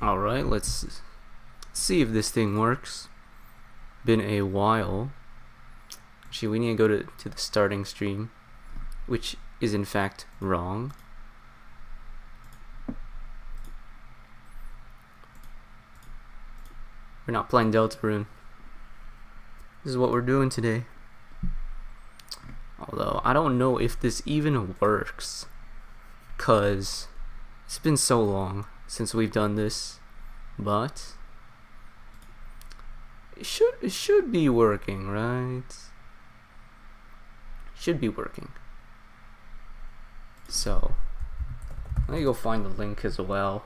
Alright, let's see if this thing works. Been a while. Actually, we need to go to the starting stream, which is in fact wrong. We're not playing Deltarune. This is what we're doing today. Although, I don't know if this even works, cause it's been so long since we've done this, but it should be working, right? Should be working. So let me go find the link as well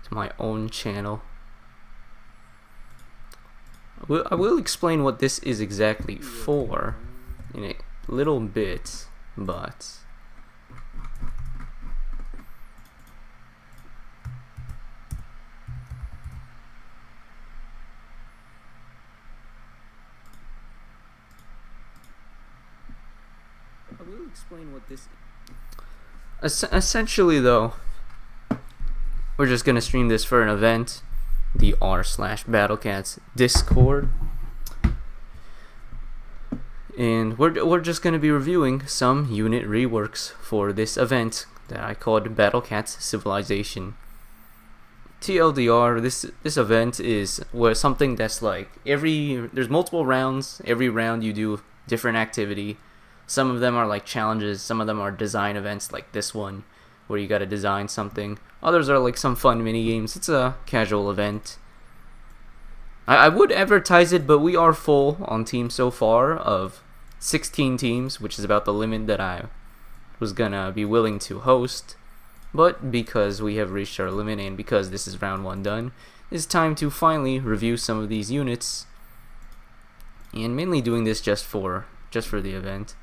to my own channel. I will explain what this is exactly for in a little bit, but I will explain what this is. Essentially though, we're just gonna stream this for an event, the r/BattleCats Discord, and we're just gonna be reviewing some unit reworks for this event that I called BattleCats Civilization. TLDR, this event is where something that's like there's multiple rounds. Every round you do different activity. Some of them are like challenges, some of them are design events like this one, where you gotta design something. Others are like some fun mini games. It's a casual event. I would advertise it, but we are full on teams so far of 16 teams, which is about the limit that I was gonna be willing to host. But because we have reached our limit and because this is round 1 done, it's time to finally review some of these units. And mainly doing this just for the event.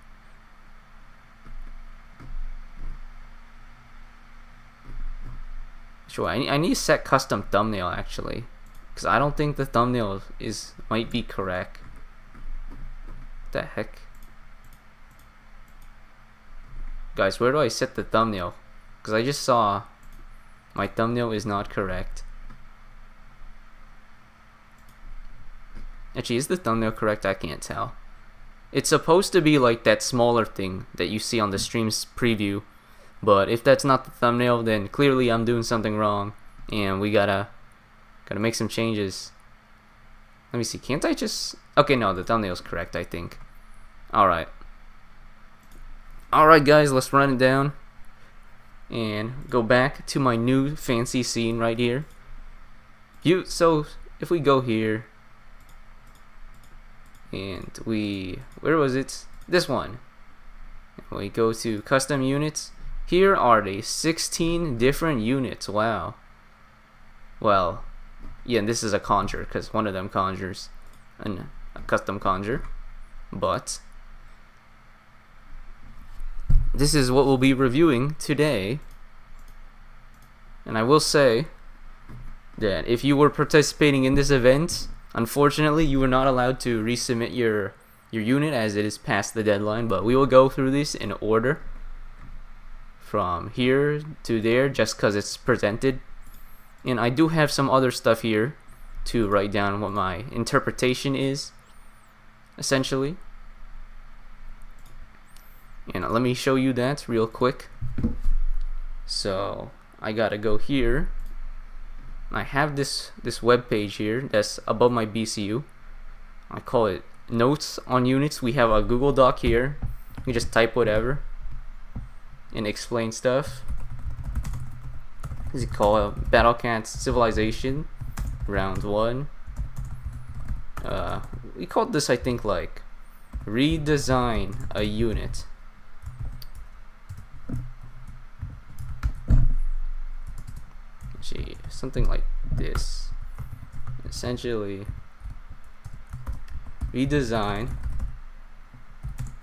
Sure, I need to set custom thumbnail actually, because I don't think the thumbnail might be correct. What the heck? Guys, where do I set the thumbnail? Because I just saw my thumbnail is not correct. Actually, is the thumbnail correct? I can't tell. It's supposed to be like that smaller thing that you see on the stream's preview. But if that's not the thumbnail, then clearly I'm doing something wrong, and we gotta make some changes. Let me see. Can't I just? Okay, no, the thumbnail's correct, I think. All right, guys, let's run it down and go back to my new fancy scene right here. So if we go here and where was it? This one. We go to custom units. Here are the 16 different units. Wow. Well, yeah, and this is a conjure because one of them conjures a custom conjure. But this is what we'll be reviewing today. And I will say that if you were participating in this event, unfortunately, you were not allowed to resubmit your unit as it is past the deadline. But we will go through this in order, from here to there, just because it's presented. And I do have some other stuff here to write down what my interpretation is, essentially. And let me show you that real quick. So I gotta go here. I have this web page here that's above my BCU. I call it Notes on Units. We have a Google Doc here. You just type whatever and explain stuff. This is called BattleCats Civilization Round 1. We called this, I think, like redesign a unit. Gee, something like this. Essentially, redesign,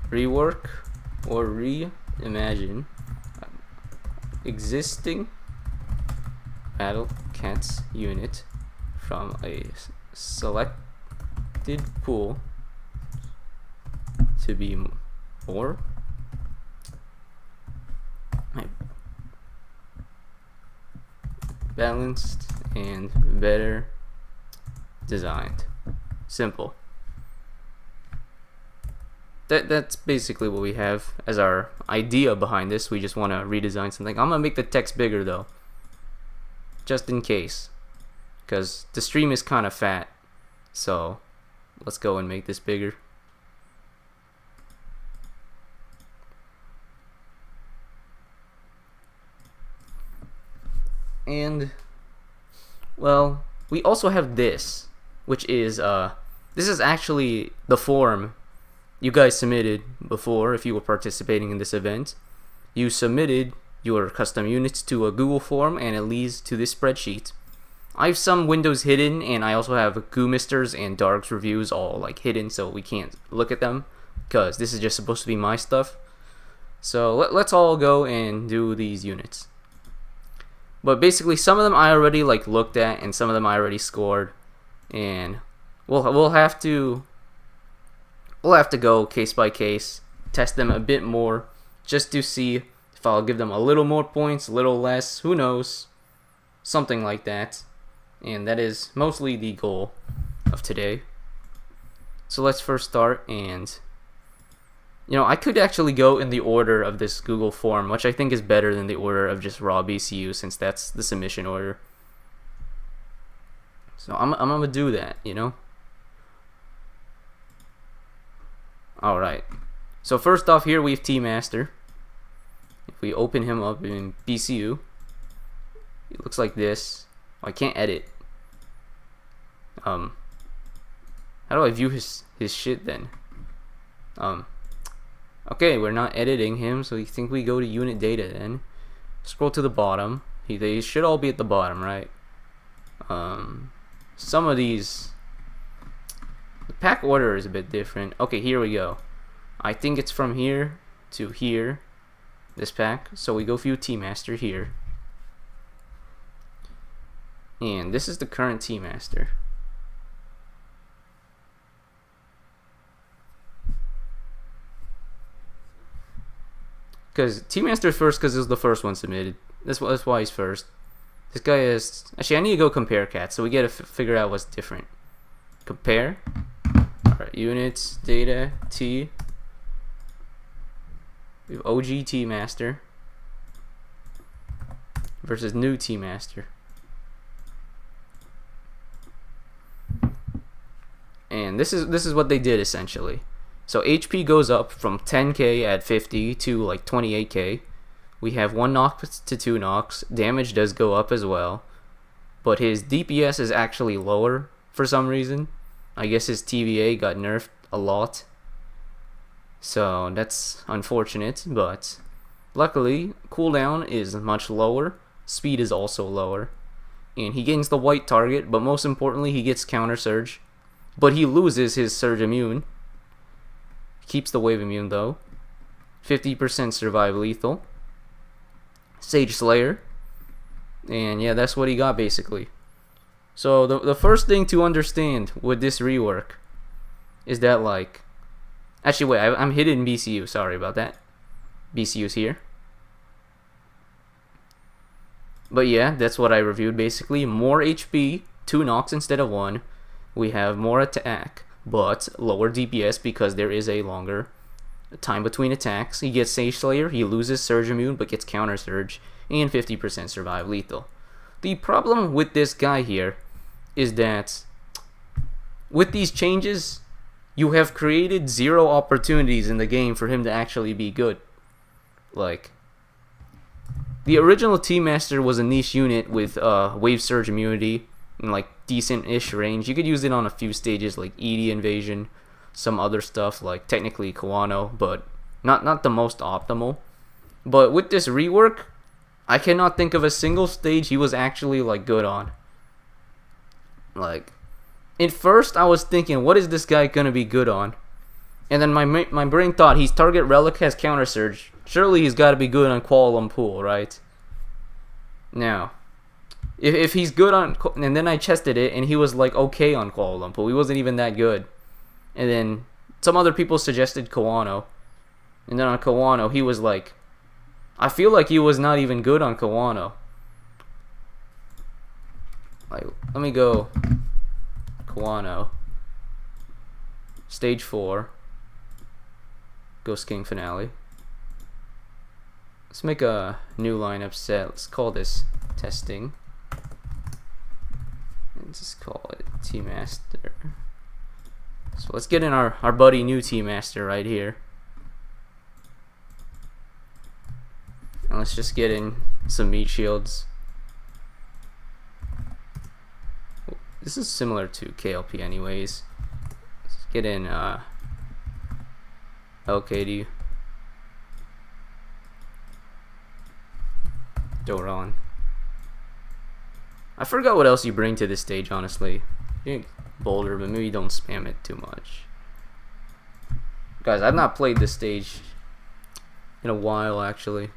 rework, or reimagine existing BattleCats unit from a selected pool to be more balanced and better designed. Simple. That's basically what we have as our idea behind this. We just want to redesign something. I'm gonna make the text bigger though, just in case, because the stream is kind of fat. So let's go and make this bigger. And well, we also have this, which is this is actually the form you guys submitted before. If you were participating in this event, you submitted your custom units to a Google form, and it leads to this spreadsheet. I have some windows hidden, and I also have Goomisters and Dark's reviews all like hidden, so we can't look at them because this is just supposed to be my stuff. So let's all go and do these units. But basically, some of them I already like looked at, and some of them I already scored, and we'll have to go case by case, test them a bit more, just to see if I'll give them a little more points, a little less, who knows, something like that. And that is mostly the goal of today. So let's first start, and I could actually go in the order of this Google form, which I think is better than the order of just raw BCU, since that's the submission order. So I'm gonna do that, Alright, so first off here we have T-Master. If we open him up in BCU, it looks like this. I can't edit. How do I view his shit then? Okay, we're not editing him, so you think we go to unit data then. Scroll to the bottom. They should all be at the bottom, right? Some of these, the pack order is a bit different. Okay, here we go. I think it's from here to here, this pack. So we go view T-Master here. And this is the current T-Master. Because T-Master's first because it was the first one submitted. That's why he's first. This guy is... Actually, I need to go compare cats, so we gotta figure out what's different. Compare. Alright, units, data, T. We have OG T-Master versus new T-Master. And this is what they did essentially. So HP goes up from 10k at 50 to like 28k. We have 1 knock to 2 knocks. Damage does go up as well, but his DPS is actually lower for some reason. I guess his TVA got nerfed a lot, so that's unfortunate, but luckily cooldown is much lower. Speed is also lower, and he gains the white target, but most importantly he gets counter surge, but he loses his surge immune. Keeps the wave immune though. 50% survive lethal. Sage Slayer. And yeah, that's what he got basically. So the first thing to understand with this rework is that like... Actually wait, I'm hidden in BCU. Sorry about that. BCU's here. But yeah, that's what I reviewed basically. More HP, 2 knocks instead of 1. We have more attack, but lower DPS because there is a longer time between attacks. He gets Sage Slayer, he loses Surge Immune but gets Counter Surge, and 50% survive lethal. The problem with this guy here is that with these changes, you have created 0 opportunities in the game for him to actually be good. Like, the original T-Master was a niche unit with Wave Surge immunity and like decent-ish range. You could use it on a few stages like ED Invasion, some other stuff like technically Kawano, but not the most optimal. But with this rework, I cannot think of a single stage he was actually like good on. Like, at first I was thinking, what is this guy gonna be good on? And then my brain thought, he's target relic, has counter surge. Surely he's got to be good on Kuala Lumpur, right? Now, if he's good on, and then I tested it, and he was like okay on Kuala Lumpur. He wasn't even that good. And then some other people suggested Kawano, and then on Kawano he was like, I feel like he was not even good on Kawano. Like, let me go Kawano. Stage 4. Ghost King finale. Let's make a new lineup set. Let's call this testing. And just call it T-Master. So let's get in our buddy new T-Master right here. And let's just get in some meat shields. This is similar to KLP anyways. Let's get in LKD. Doron. I forgot what else you bring to this stage, honestly. Boulder, but maybe don't spam it too much. Guys, I've not played this stage in a while, actually.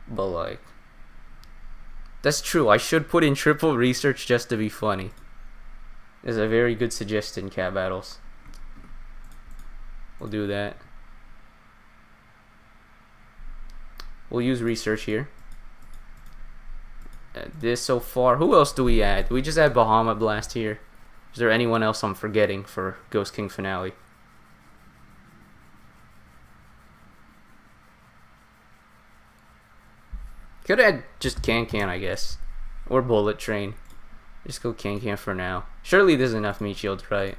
But like, that's true. I should put in triple research just to be funny. Is a very good suggestion, Cat Battles. We'll do that. We'll use research here. This so far. Who else do we add? Do we just add Bahama Blast here? Is there anyone else I'm forgetting for Ghost King finale? Could add just Can, I guess. Or Bullet Train. Just go Can for now. Surely there's enough meat shields, right?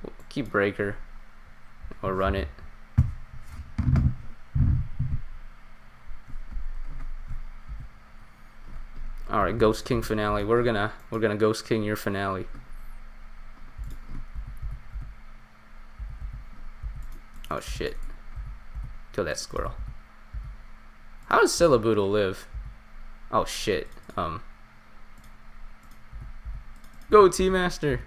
We'll keep Breaker. Or run it. Alright, Ghost King finale. We're gonna Ghost King your finale. Oh shit. Kill that squirrel. How does Syllaboodle live? Oh shit. Go T-Master.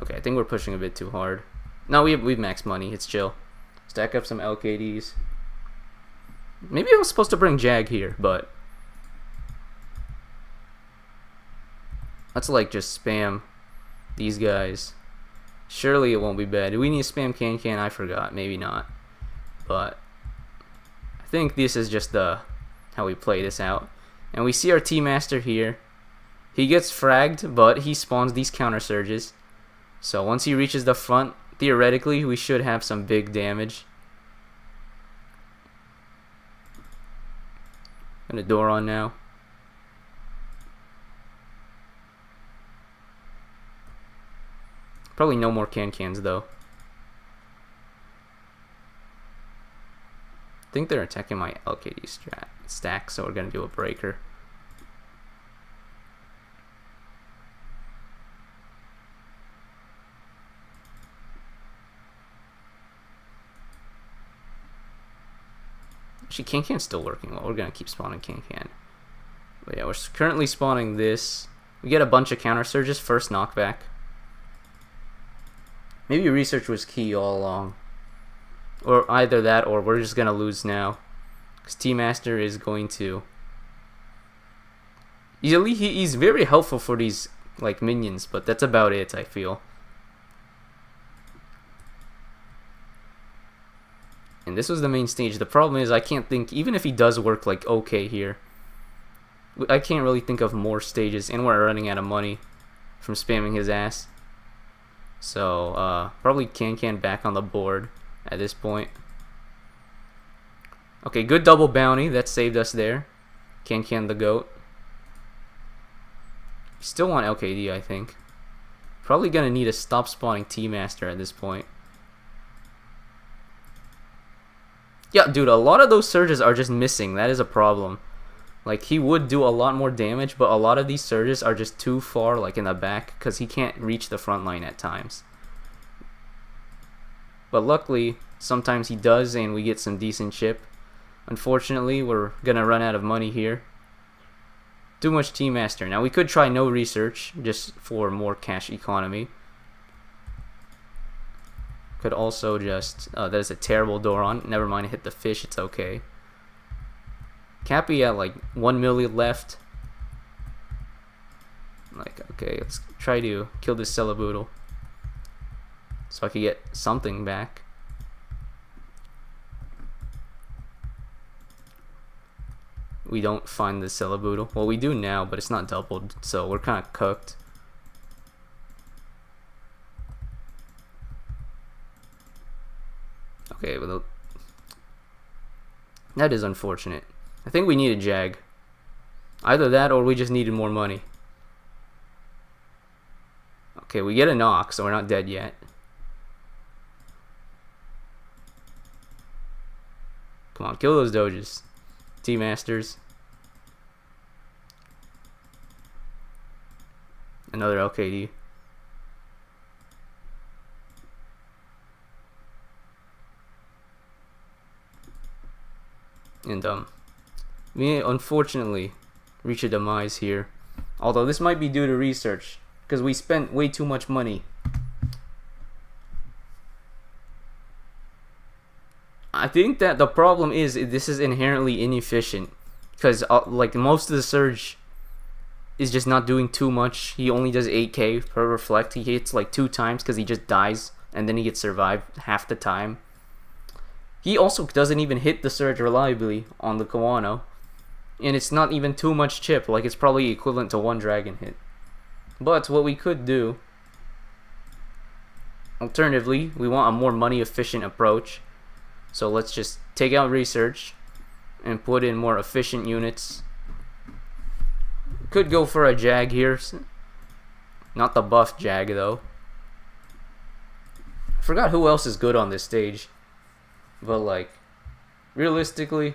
Okay, I think we're pushing a bit too hard. No, we've max money. It's chill. Stack up some LKDs. Maybe I was supposed to bring Jag here, but let's like just spam these guys. Surely it won't be bad. Do we need to spam Can? I forgot. Maybe not. But I think this is just how we play this out. And we see our T-Master here. He gets fragged, but he spawns these counter surges. So once he reaches the front, theoretically, we should have some big damage. Gonna Doron now. Probably no more Cans though. I think they're attacking my LKD stack, so we're gonna do a Breaker. Actually, Can's still working well. We're gonna keep spawning Can. But yeah, we're currently spawning this. We get a bunch of counter surges, first knockback. Maybe research was key all along. Or either that, or we're just gonna lose now. Because T-Master is going to... He's very helpful for these like minions, but that's about it, I feel. And this was the main stage. The problem is I can't think, even if he does work like okay here, I can't really think of more stages, and we're running out of money from spamming his ass. So probably Can back on the board at this point. Okay, good double bounty. That saved us there. Can the goat. Still want LKD, I think. Probably gonna need to stop spawning T-Master at this point. Yeah, dude, a lot of those surges are just missing. That is a problem. Like, he would do a lot more damage, but a lot of these surges are just too far, like, in the back, because he can't reach the front line at times. But luckily, sometimes he does, and we get some decent chip. Unfortunately, we're gonna run out of money here. Too much T-Master. Now, we could try no research, just for more cash economy. Could also just... that is a terrible Doron. Never mind, hit the fish. It's okay. Cappy at like 1 million left. Like, okay, let's try to kill this Celeboodle so I could get something back. We don't find the Celeboodle. Well, we do now, but it's not doubled, so we're kind of cooked. Okay, well, that is unfortunate. I think we need a Jag. Either that or we just needed more money. Okay, we get a knock, so we're not dead yet. Come on, kill those Doges. T-Masters. Another LKD. And we unfortunately reach a demise here. Although this might be due to research, because we spent way too much money. I think that the problem is this is inherently inefficient, because like most of the surge is just not doing too much. He only does 8k per reflect. He hits like 2 times because he just dies and then he gets survived half the time. He also doesn't even hit the surge reliably on the Kawano, and it's not even too much chip. Like, it's probably equivalent to 1 dragon hit. But what we could do, alternatively, we want a more money efficient approach. So let's just take out research and put in more efficient units. Could go for a Jag here. Not the buff Jag though. I forgot who else is good on this stage. But like, realistically,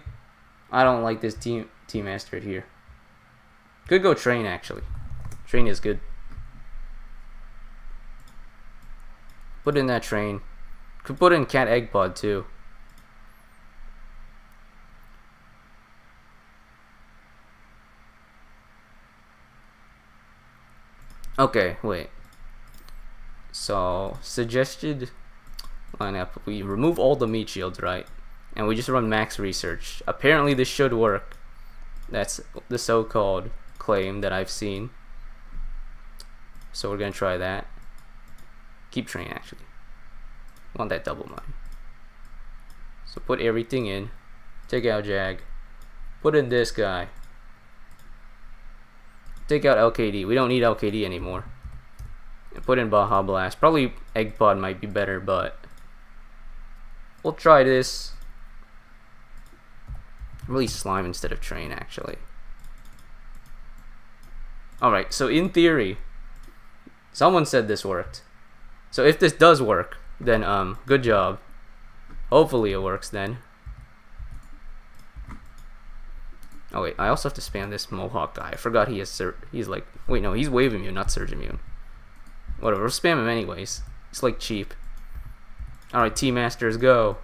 I don't like this T-Master here. Could go Train actually. Train is good. Put in that Train. Could put in Cat Egg Pod too. Okay, wait. So, suggested lineup. We remove all the meat shields, right? And we just run max research. Apparently this should work. That's the so-called claim that I've seen. So we're gonna try that. Keep Train actually. Want that double money. So put everything in. Take out Jag. Put in this guy. Take out LKD. We don't need LKD anymore. And put in Baja Blast. Probably Egg Pod might be better, but we'll try this. Really Slime instead of Train actually. Alright, so in theory, someone said this worked. So if this does work, then good job. Hopefully it works then. Oh wait, I also have to spam this Mohawk guy. I forgot he has he's like, wait no, he's Wave Immune, not Surge Immune. Whatever, we'll spam him anyways. It's like cheap. Alright, T-Masters, go.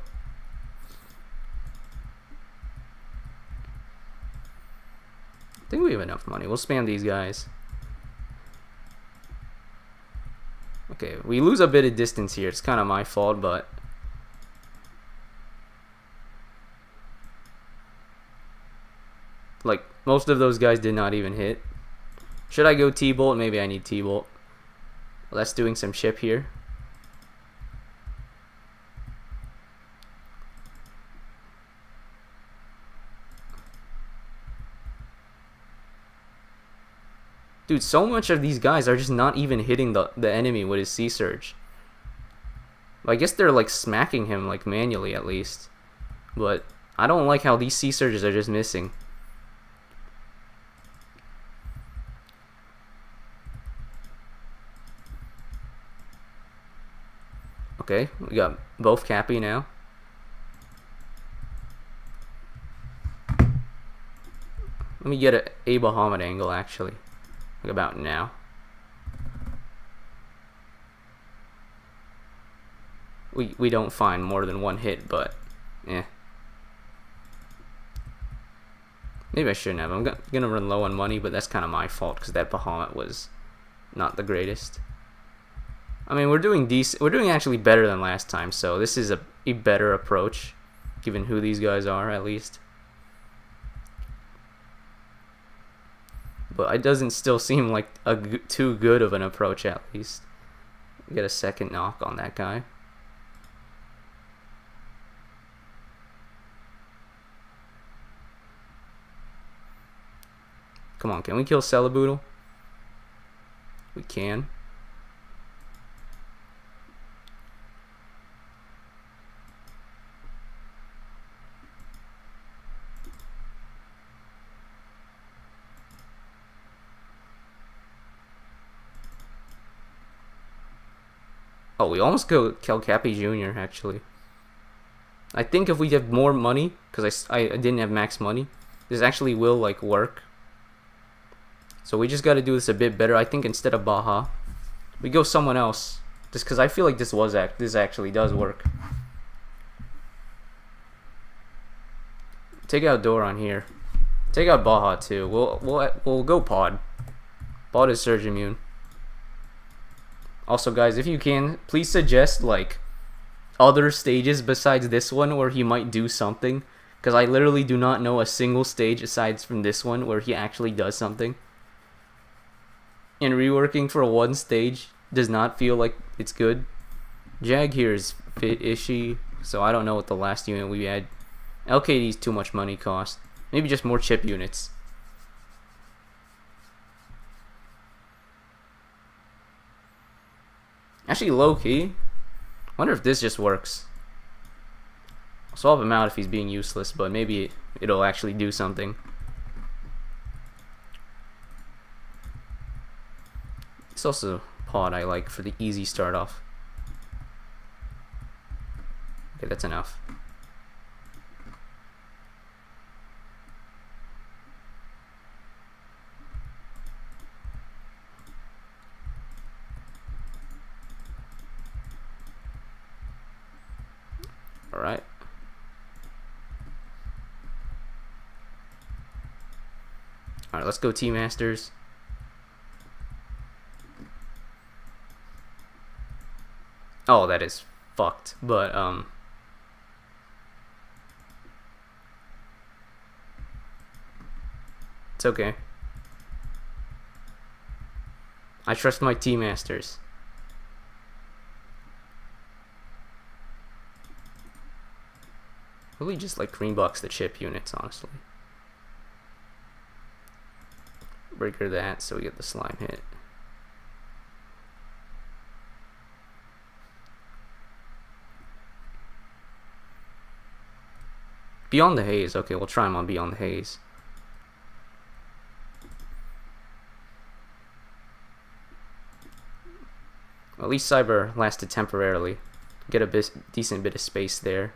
I think we have enough money. We'll spam these guys. Okay, we lose a bit of distance here. It's kind of my fault, but like, most of those guys did not even hit. Should I go T-Bolt? Maybe I need T-Bolt. Well, that's doing some chip here. Dude, so much of these guys are just not even hitting the enemy with his Sea Surge. I guess they're like smacking him like manually at least. But I don't like how these Sea Surges are just missing. Okay, we got both Cappy now. Let me get a Bahamut angle actually. Like about now. We don't find more than one hit, but eh. Maybe I shouldn't have. I'm gonna run low on money, but that's kind of my fault because that Bahamut was not the greatest. I mean, we're doing decent. We're doing actually better than last time, so this is a better approach, given who these guys are at least. but it doesn't still seem like too good of an approach at least. Get a second knock on that guy. Come on, can we kill Celeboodle? We can. Oh, we almost go kill Cappy Jr. actually. I think if we have more money, because I didn't have max money, this actually will like work. So we just got to do this a bit better. I think instead of Baja, we go someone else. Just because I feel like this actually does work. Take out Doron here. Take out Baja too. We'll go Pod. Pod is Surge Immune. Also, guys, if you can, please suggest like other stages besides this one where he might do something, because I literally do not know a single stage aside from this one where he actually does something. And reworking for one stage does not feel like it's good. Jag here is fishy, so I don't know what the last unit we had. LKD's too much money cost. Maybe just more chip units. Actually, low-key, wonder if this just works. I'll swap him out if he's being useless, but maybe it'll actually do something. It's also Pod I like for the easy start off. Okay, that's enough. Alright. Alright, let's go Team Masters. Oh, that is fucked, but it's okay. I trust my Team Masters. Really just like green box the chip units, honestly. Breaker that so we get the slime hit. Beyond the Haze. Okay, we'll try him on Beyond the Haze. Well, at least Cyber lasted temporarily. Get a decent bit of space there.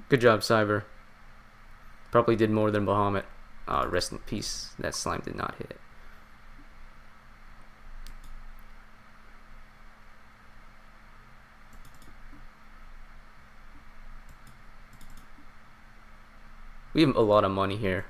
Good job, Cyber. Probably did more than Bahamut. Rest in peace. That slime did not hit. We have a lot of money here.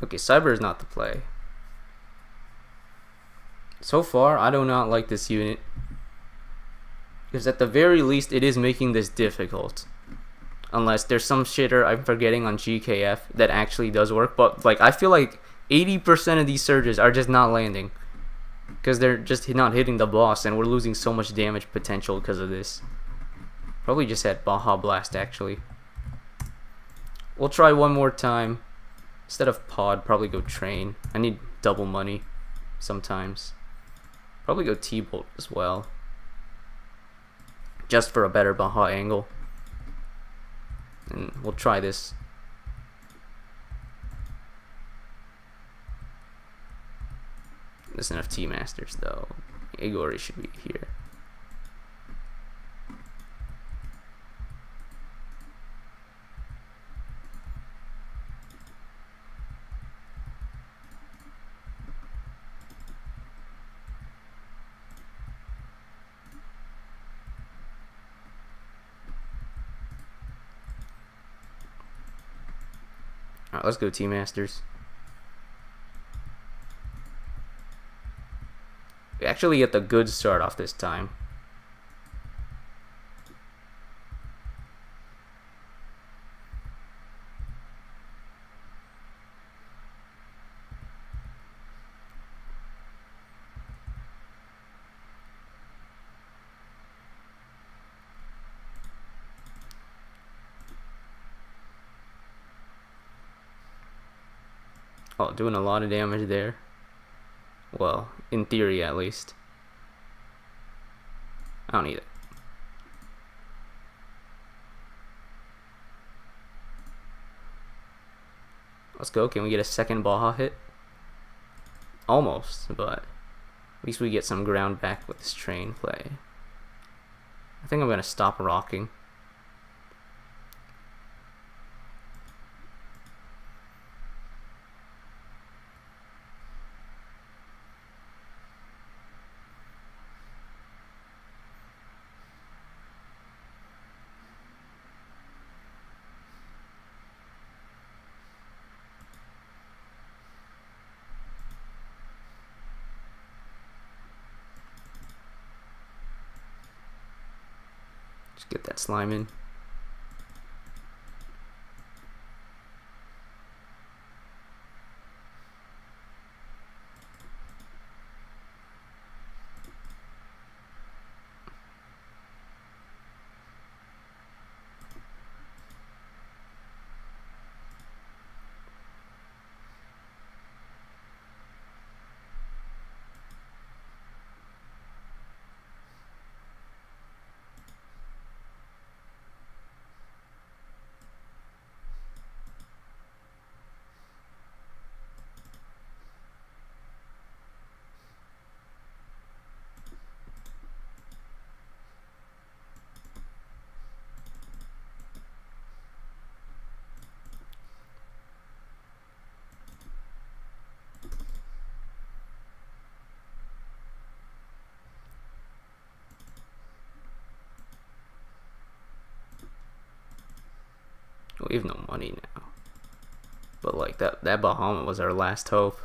Okay, Cyber is not the play. So far, I do not like this unit. Because at the very least, it is making this difficult. Unless there's some shitter I'm forgetting on GKF that actually does work. But like, I feel like 80% of these surges are just not landing. Because they're just not hitting the boss, and we're losing so much damage potential because of this. Probably just had Baja Blast, actually. We'll try one more time. Instead of Pod, probably go Train. I need double money sometimes. Probably go T-Bolt as well. Just for a better Baja angle. And we'll try this. There's enough T-Masters though. Igori should be here. Alright, let's go Team Masters. We actually get the good start off this time. Oh, doing a lot of damage there. Well, in theory at least. I don't need it. Let's go. Can we get a second Baja hit? Almost, but at least we get some ground back with this train play. I think I'm going to stop rocking. Just get that slime in. We have no money now. But like that Bahama was our last hope.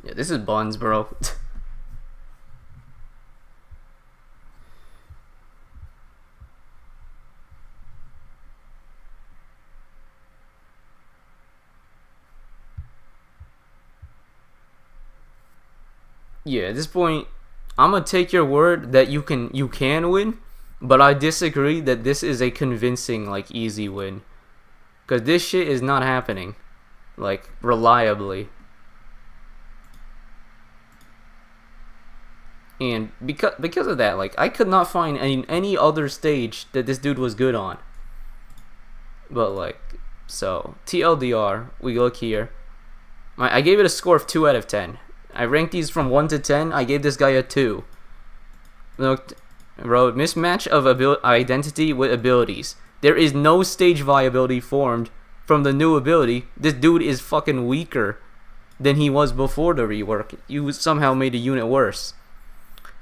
Yeah, this is buns, bro. Yeah, at this point I'm gonna take your word that you can win, but I disagree that this is a convincing like easy win, cause this shit is not happening, like reliably. And because of that, like I could not find any other stage that this dude was good on. But like, so TLDR, we look here. I gave it a score of 2 out of 10. I ranked these from 1 to 10. I gave this guy a 2. Looked, wrote mismatch of identity with abilities. There is no stage viability formed from the new ability. This dude is fucking weaker than he was before the rework. You somehow made the unit worse.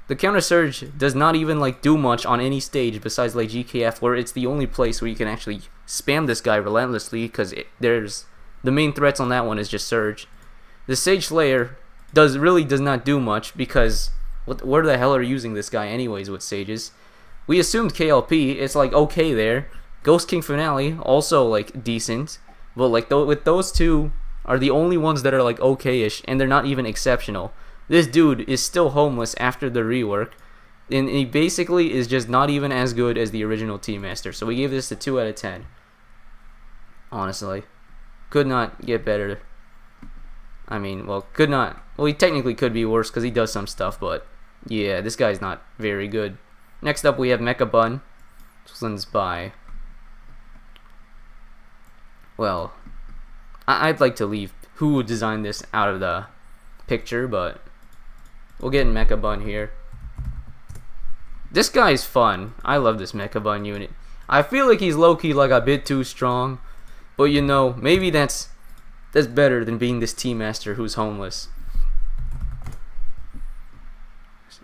The counter surge does not even like do much on any stage besides like GKF, where it's the only place where you can actually spam this guy relentlessly, because there's the main threats on that one is just surge. The Sage Slayer really does not do much, because where the hell are you using this guy anyways with sages? We assumed KLP, it's like okay there. Ghost King Finale also like decent, but like with those two are the only ones that are like okay-ish, and they're not even exceptional. This dude is still homeless after the rework, and he basically is just not even as good as the original Team Master. So we gave this a 2 out of 10. Honestly, could not get better. I mean, well, could not. Well, he technically could be worse because he does some stuff, but yeah, this guy's not very good. Next up, we have Mecca Bun. This one's by. Well, I'd like to leave who designed this out of the picture, but we'll get in Mecca Bun here. This guy's fun. I love this Mecca Bun unit. I feel like he's low-key like a bit too strong, but you know, maybe that's better than being this Team Master who's homeless.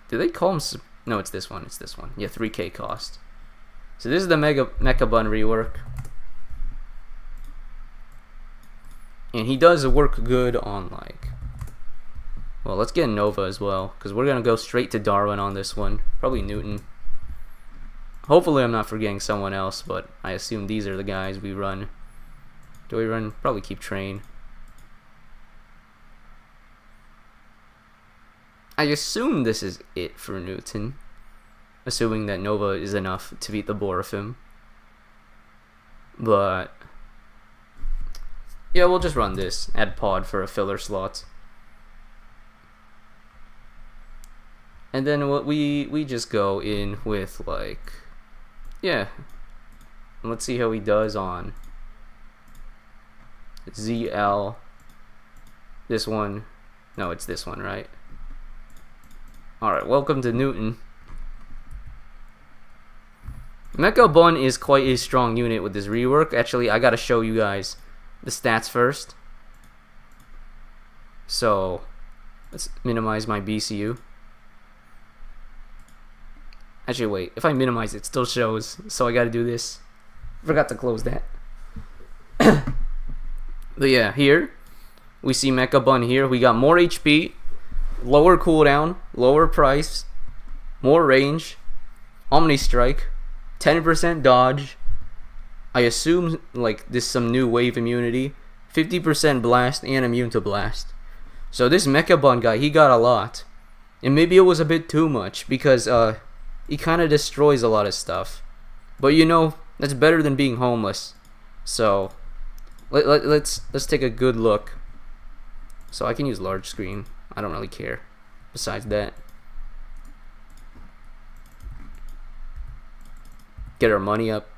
Do they call him? No, it's this one. It's this one. Yeah, 3K cost. So this is the Mecca Bun rework. And he does work good on like... Well, let's get Nova as well, because we're going to go straight to Darwin on this one. Probably Newton. Hopefully I'm not forgetting someone else, but I assume these are the guys we run. Do we run? Probably keep train. I assume this is it for Newton. Assuming that Nova is enough to beat the Borofim. But... yeah, we'll just run this. Add pod for a filler slot. And then what we just go in with like... yeah. Let's see how he does on ZL. This one. No, it's this one, right? Alright, welcome to Newton. Mecca Bun is quite a strong unit with this rework. Actually, I gotta show you guys the stats first. So, let's minimize my BCU. Actually, wait. If I minimize it, still shows. So I gotta do this. Forgot to close that. But yeah, here we see Mecca Bun here. We got more HP, lower cooldown, lower price, more range, Omni Strike, 10% dodge. I assume like this some new wave immunity, 50% blast and immune to blast. So this Mecca Bun guy, he got a lot. And maybe it was a bit too much because he kind of destroys a lot of stuff. But you know, that's better than being homeless. So let's take a good look. So I can use large screen. I don't really care. Besides that, get our money up.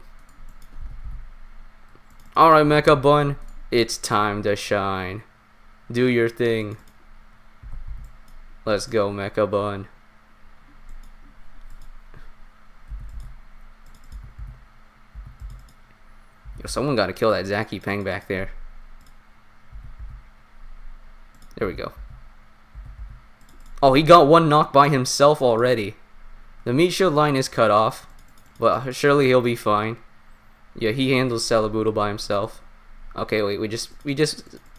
Alright, Mecca Bun, it's time to shine. Do your thing. Let's go, Mecca Bun. Yo, someone gotta kill that Zaki Peng back there. There we go. Oh, he got one knock by himself already. The meat shield line is cut off, but surely he'll be fine. Yeah, he handles Celebudo by himself. Okay, wait, we just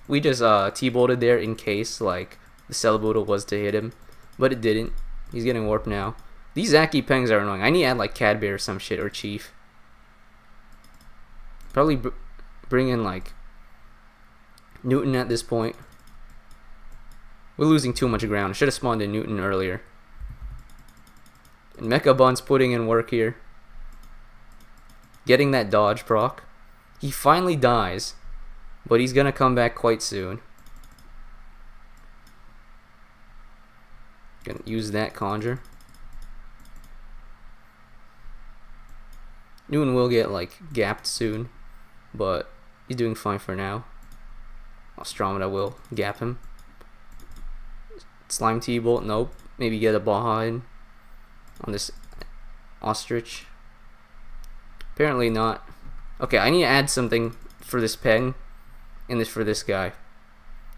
T-bolted there in case like the Celebudo was to hit him, but it didn't. He's getting warped now. These Zaki Pengs are annoying. I need to add like Cadbear or some shit, or Chief. Probably bring in like Newton at this point. We're losing too much ground. I should have spawned in Newton earlier. And Mecca Bun's putting in work here. Getting that dodge proc. He finally dies, but he's gonna come back quite soon. Gonna use that conjure. Newton will get like gapped soon, but he's doing fine for now. Ostromata will gap him. Slime T-Bolt, nope. Maybe get a Baja in on this Ostrich. Apparently not. Okay, I need to add something for this Peng and this for this guy.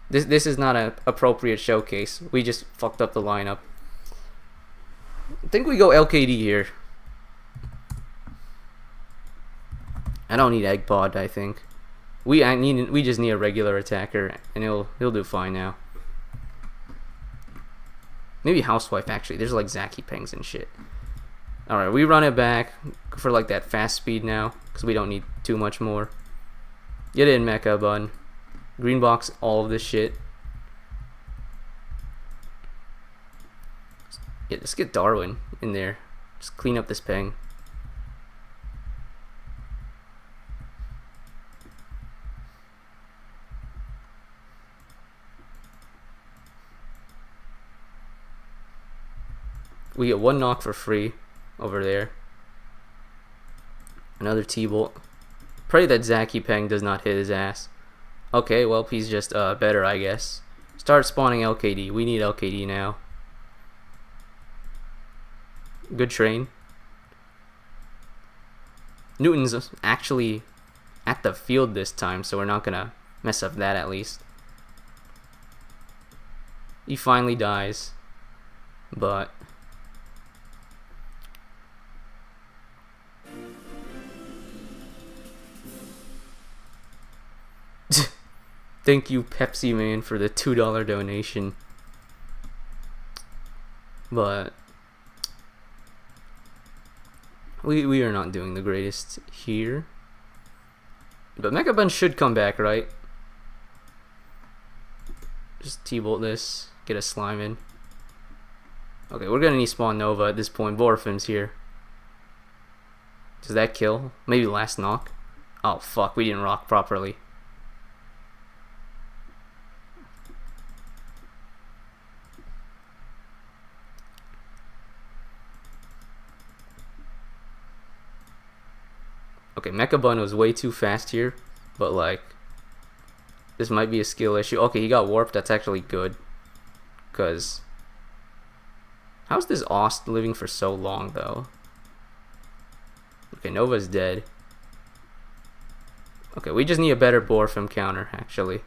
This is not an appropriate showcase. We just fucked up the lineup. I think we go LKD here. I don't need Egg Pod, I think. We just need a regular attacker and he'll do fine now. Maybe Housewife, actually. There's like Zaki Pengs and shit. Alright, we run it back for like that fast speed now, because we don't need too much more. Get in, Mecca Bun. Green box all of this shit. Yeah, let's get Darwin in there. Just clean up this Peng. We get one knock for free over there. Another T-Bolt. Pray that Zaki Peng does not hit his ass. Okay, well, he's just better, I guess. Start spawning LKD. We need LKD now. Good train. Newton's actually at the field this time, so we're not gonna mess up that at least. He finally dies. But Thank you, Pepsi Man, for the $2 donation. But we are not doing the greatest here. But Mecca Bun should come back, right? Just T-bolt this, get a slime in. Okay, we're gonna need Spawn Nova at this point. Borfim's here. Does that kill? Maybe last knock? Oh fuck, we didn't rock properly. Okay, Mecca Bun was way too fast here, but like, this might be a skill issue. Okay, he got warped. That's actually good, cause how's this Ost living for so long though? Okay, Nova's dead. Okay, we just need a better Borfim counter actually.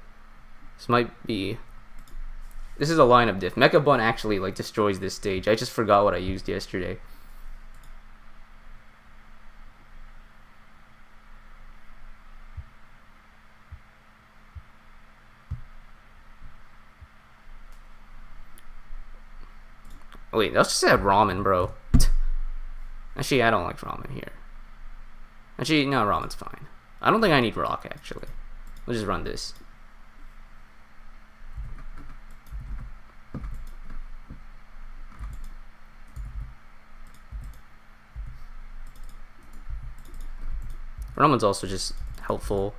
This might be. This is a lineup diff. Mecca Bun actually like destroys this stage. I just forgot what I used yesterday. Wait, let's just have ramen, bro. Actually, I don't like ramen here. Actually, no, ramen's fine. I don't think I need rock, actually. We'll just run this. Ramen's also just helpful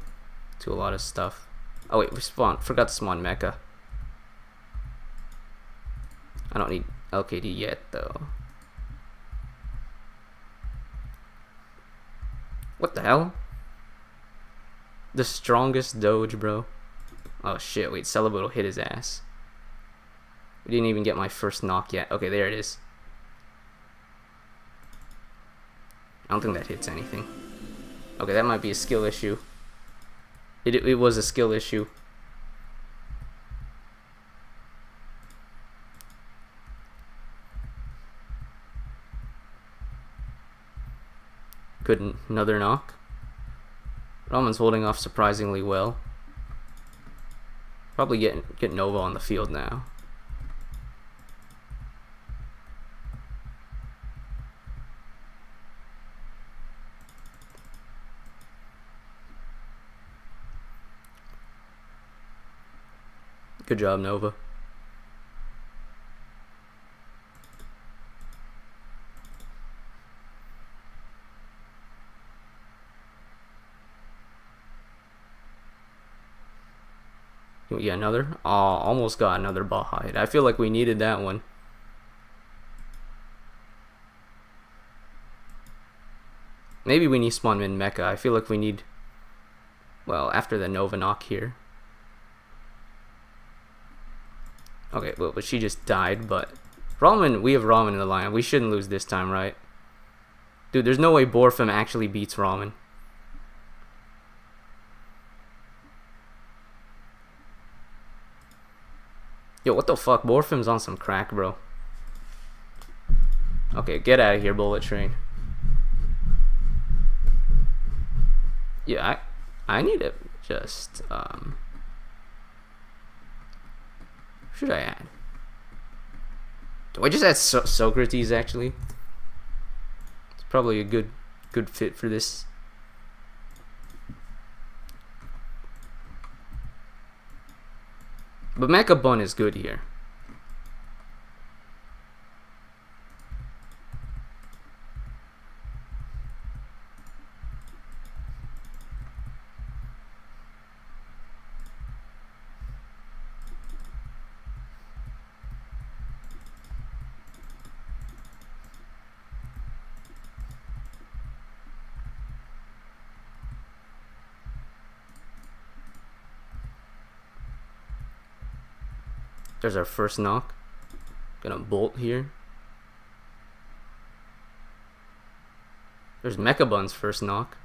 to a lot of stuff. Oh wait, we forgot to spawn Mecha. I don't need LKD yet, though. What the hell? The strongest Doge, bro. Oh shit, wait, Celebo'll hit his ass. We didn't even get my first knock yet. Okay, there it is. I don't think that hits anything. Okay, that might be a skill issue. It was a skill issue. Good, another knock. Ramen's holding off surprisingly well. Probably get Nova on the field now. Good job, Nova. Yeah, another. Oh, almost got another Baja hit. I feel like we needed that one. Maybe we need spawn in Mecha. I feel like we need. Well, after the Nova knock here. Okay, well, but she just died. But Ramen, we have Ramen in the line. We shouldn't lose this time, right? Dude, there's no way Borfim actually beats Ramen. Yo, what the fuck? Borfim's on some crack, bro. Okay, get out of here, Bullet Train. Yeah, I need to just, should I add? Do I just add Socrates, actually? It's probably a good fit for this. But Mecca Bun is good here. There's our first knock. Gonna bolt here. There's Mecca Bun's first knock.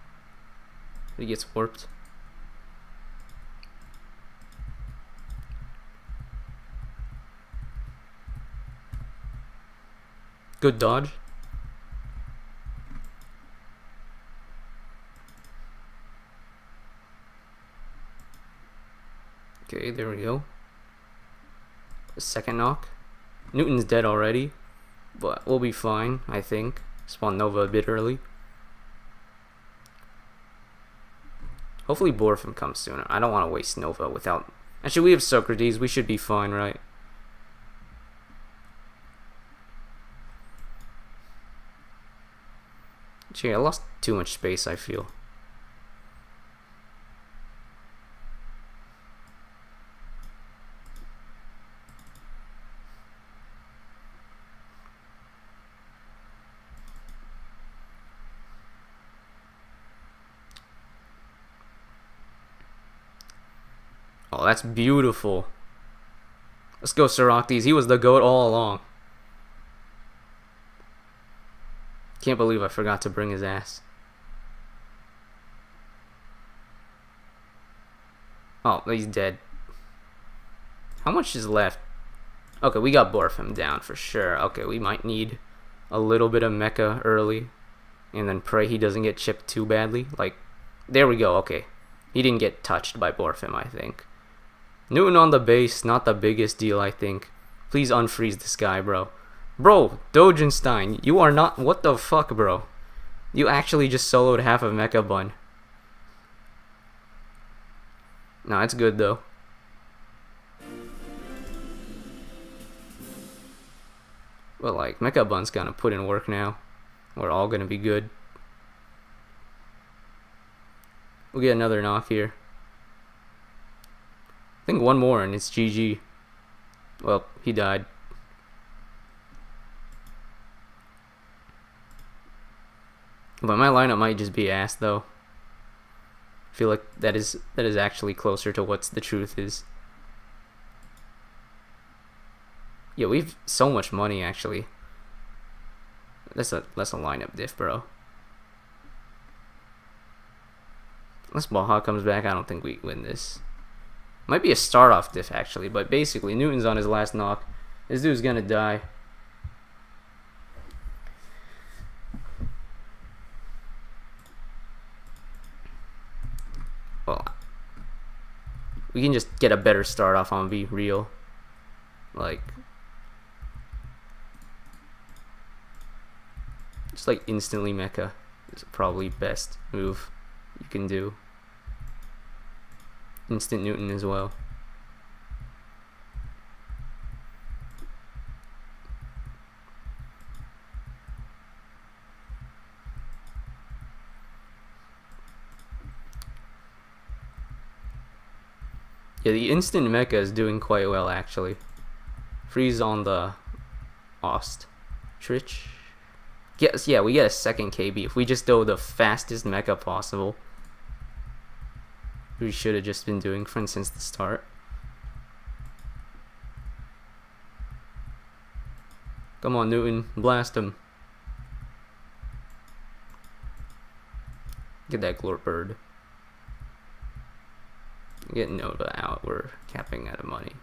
He gets warped. Good dodge. Okay, there we go. The second knock. Newton's dead already, but we'll be fine, I think. Spawn Nova a bit early. Hopefully Borfim comes sooner. I don't want to waste Nova without... Actually, we have Socrates. We should be fine, right? Gee, I lost too much space, I feel. Oh, that's beautiful. Let's go, Soroctes. He was the GOAT all along. Can't believe I forgot to bring his ass. Oh, he's dead. How much is left? Okay, we got Borfim down for sure. Okay, we might need a little bit of mecha early. And then pray he doesn't get chipped too badly. Like, there we go, okay. He didn't get touched by Borfim, I think. Newton on the base, not the biggest deal, I think. Please unfreeze this guy, bro. Bro, Dogenstein, you are not... What the fuck, bro? You actually just soloed half of Mecca Bun. Nah, it's good, though. But, like, Mecca Bun's gonna put in work now. We're all gonna be good. We'll get another knock here. I think one more and it's GG. Well, he died. But my lineup might just be ass though. I feel like that is actually closer to what the truth is. Yeah, we've so much money actually. That's a lineup diff, bro. Unless Baja comes back, I don't think we win this. Might be a start off diff actually, but basically Newton's on his last knock. This dude's gonna die. Well, we can just get a better start off on Be Real. Like, just like instantly mecha is probably best move you can do. Instant Newton as well. Yeah, the instant mecha is doing quite well actually. Freeze on the ostrich. Yes, yeah, we get a second KB if we just do the fastest mecha possible. We should have just been doing since the start. Come on, Newton, blast him. Get that glorp bird. Get Nova out. We're capping out of money.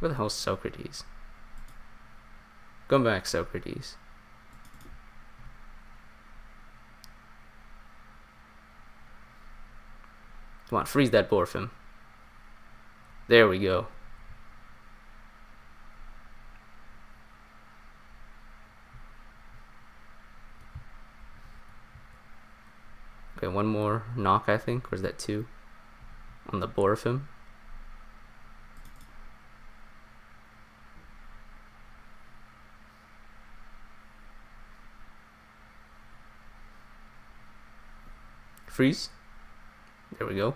Where the hell's Socrates? Come back, Socrates. Come on, freeze that Borfim. There we go. Okay, one more knock, I think. Or is that two? On the Borfim. Freeze. There we go.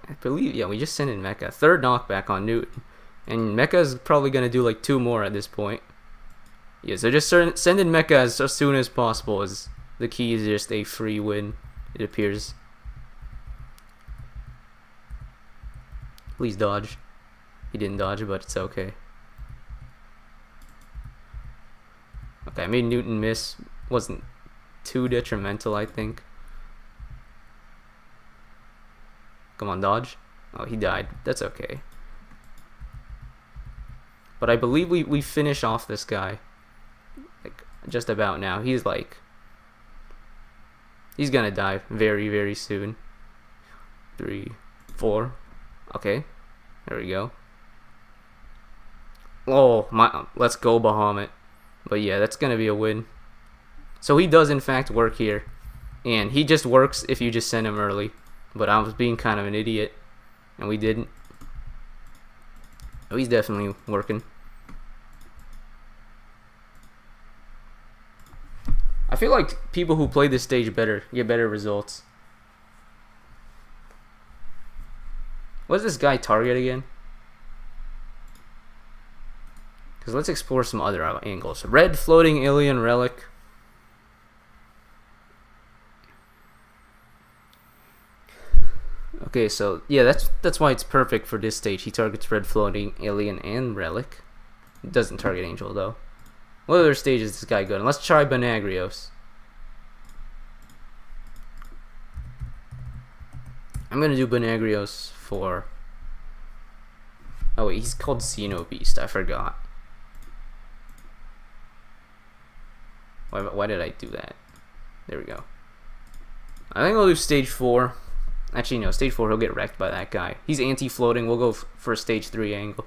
I believe, yeah, we just sent in Mecha. Third knockback on Newton. And Mecha is probably going to do like two more at this point. Yeah, so just send in Mecha as soon as possible. As the key is just a free win, it appears. Please dodge. He didn't dodge, but it's okay. Okay, I made Newton miss. Wasn't too detrimental, I think. Come on, dodge. Oh, he died. That's okay. But I believe we finish off this guy. Like, just about now. He's like... He's gonna die very, very soon. 3, 4. Okay. There we go. Oh, my... Let's go, Bahamut. But yeah, that's gonna be a win. So he does, in fact, work here. And he just works if you just send him early. But I was being kind of an idiot. And we didn't. Oh, he's definitely working. I feel like people who play this stage better get better results. What does this guy target again? Because let's explore some other angles. Red floating alien relic. Okay, so yeah, that's why it's perfect for this stage. He targets red floating alien and relic. It doesn't target angel though. What other stage is this guy good? And let's try Banagrios. I'm gonna do Banagrios for... Oh wait, he's called Xeno Beast. I forgot. Why did I do that? There we go. I think I'll do stage 4. Actually, no, stage 4 he'll get wrecked by that guy. He's anti-floating. We'll go for a stage 3 angle.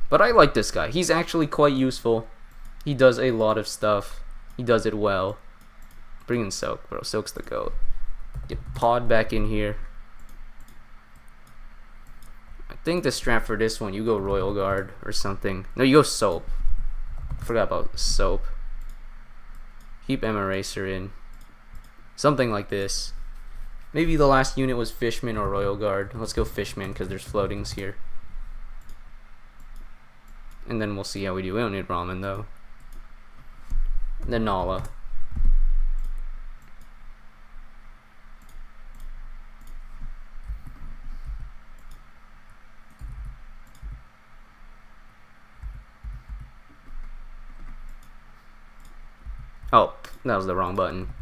But I like this guy. He's actually quite useful. He does a lot of stuff. He does it well. Bring in Soak, bro. Soak's the GOAT. Get Pod back in here. I think the strat for this one, you go Royal Guard or something. No, you go Soap. Forgot about Soap. Keep Emeracer in. Something like this. Maybe the last unit was Fishman or Royal Guard. Let's go Fishman because there's floatings here. And then we'll see how we do. We don't need Ramen though. And then Nala. Oh, that was the wrong button.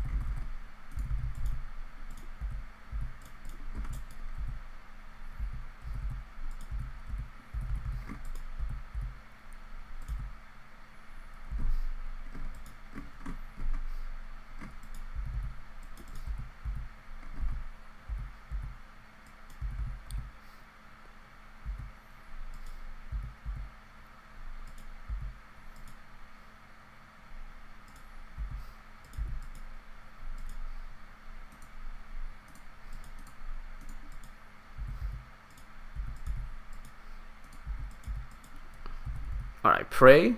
Alright, pray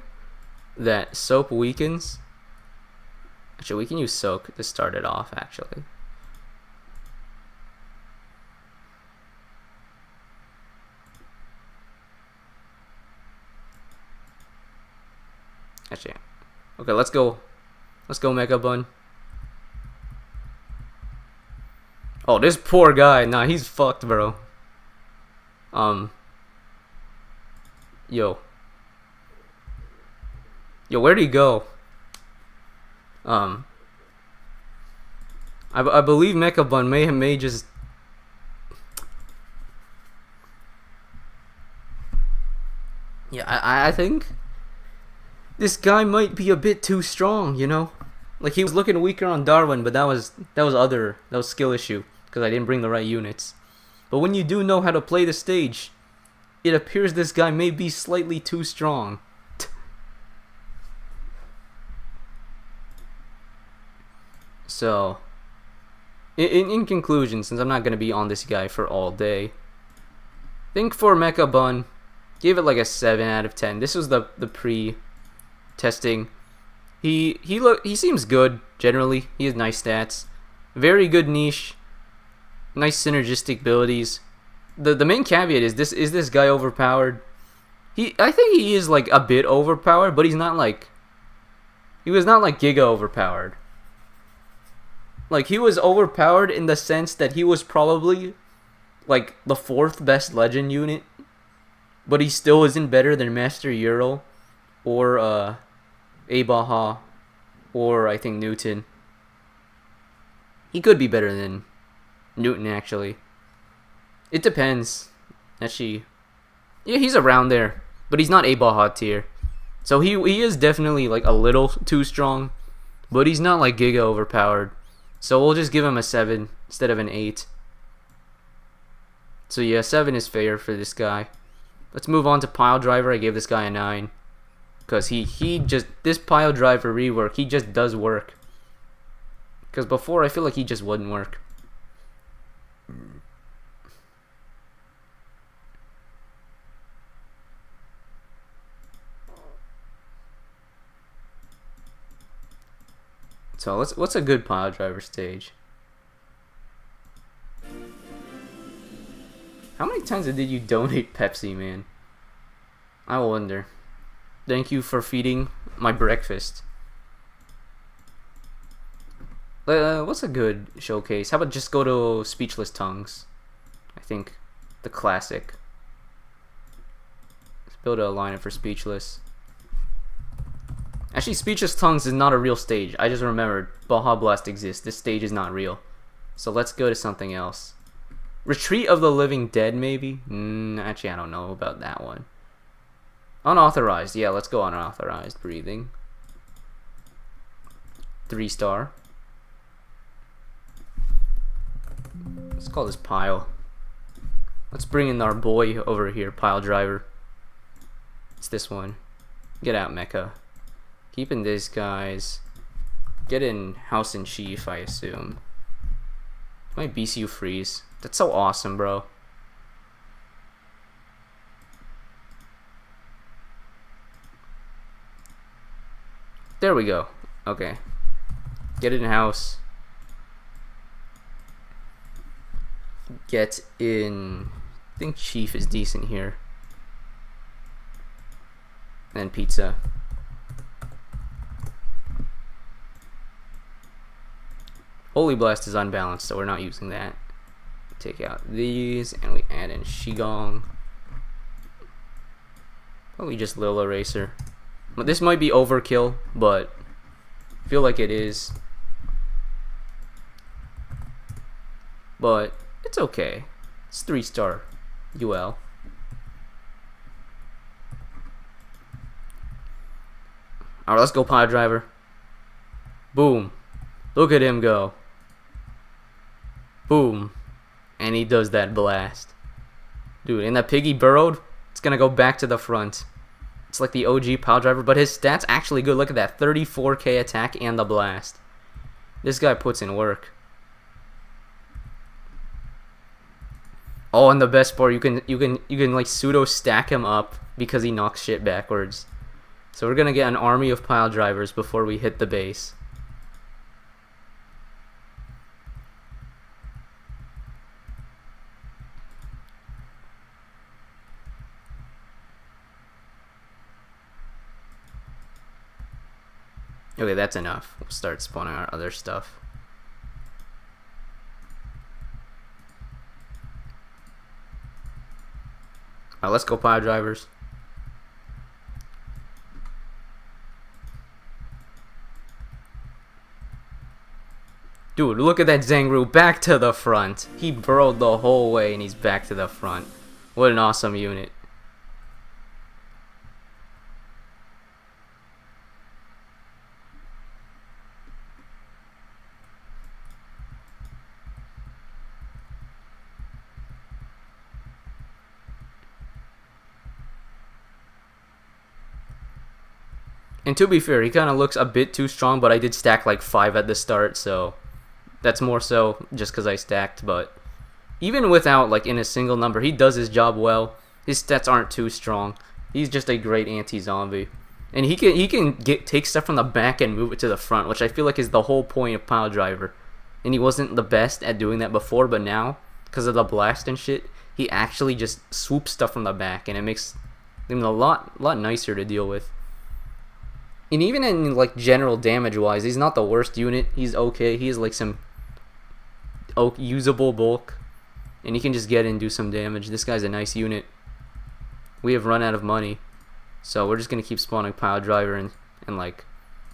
that Soap weakens. Actually, we can use Soak to start it off, actually. Actually, okay, let's go. Let's go Mecca Bun. Oh, this poor guy. Nah, he's fucked, bro. Yo, where'd he go? I believe Mecca Bun may just... Yeah, I think this guy might be a bit too strong, you know? Like, he was looking weaker on Darwin, but that was skill issue, because I didn't bring the right units. But when you do know how to play the stage, it appears this guy may be slightly too strong. So, in conclusion, since I'm not going to be on this guy for all day, I think for Mecca Bun, gave it like a 7 out of 10. This was the pre-testing. He seems good, generally. He has nice stats. Very good niche. Nice synergistic abilities. The main caveat is this guy overpowered? I think he is like a bit overpowered, but he's not like... He was not like Giga overpowered. Like, he was overpowered in the sense that he was probably, like, the 4th best legend unit. But he still isn't better than Master Euro or Baja, or I think Newton. He could be better than Newton, actually. It depends. Actually, yeah, he's around there, but he's not Baja tier. So he is definitely like a little too strong, but he's not like giga overpowered. So we'll just give him a 7 instead of an 8. So yeah, 7 is fair for this guy. Let's move on to Pile Driver. I gave this guy a 9. Because he just, this Pile Driver rework, he just does work. Because before, I feel like he just wouldn't work. So what's a good Pile Driver stage? How many times did you donate Pepsi, man? I wonder. Thank you for feeding my breakfast. What's a good showcase? How about just go to Speechless Tongues? I think the classic. Let's build a lineup for Speechless. Actually, Speechless Tongues is not a real stage. I just remembered Baja Blast exists. This stage is not real. So let's go to something else. Retreat of the Living Dead, maybe? Actually, I don't know about that one. Unauthorized. Yeah, let's go unauthorized breathing. 3-star. Let's call this Pile. Let's bring in our boy over here, Pile Driver. It's this one. Get out, Mecca. Keeping these guys. Get in House and Chief, I assume. My BCU freeze. That's so awesome, bro. There we go. Okay. Get in House. Get in... I think Chief is decent here. And Pizza. Holy Blast is unbalanced, so we're not using that. Take out these, and we add in Shigong. Probably just Lil Eraser. This might be overkill, but I feel like it is. But it's okay. It's 3-star UL. Alright, let's go Pile Driver. Boom. Look at him go. Boom. And he does that blast. Dude, and that piggy burrowed, it's gonna go back to the front. It's like the OG Pile Driver, but his stats actually good. Look at that, 34k attack and the blast. This guy puts in work. Oh, and the best part, you can like pseudo stack him up because he knocks shit backwards. So we're gonna get an army of Pile Drivers before we hit the base. Okay, that's enough. We'll start spawning our other stuff. Alright, let's go Pile Drivers. Dude, look at that Zangru back to the front. He burrowed the whole way and he's back to the front. What an awesome unit. And to be fair, he kind of looks a bit too strong, but I did stack like 5 at the start, so that's more so just because I stacked. But even without like in a single number, he does his job well. His stats aren't too strong. He's just a great anti-zombie, and he can take stuff from the back and move it to the front, which I feel like is the whole point of Pile Driver. And he wasn't the best at doing that before, but now because of the blast and shit, he actually just swoops stuff from the back, and it makes him a lot nicer to deal with. And even in like general damage wise, he's not the worst unit. He's okay. He has like some usable bulk, and he can just get in and do some damage. This guy's a nice unit. We have run out of money, so we're just gonna keep spawning Pile Driver and like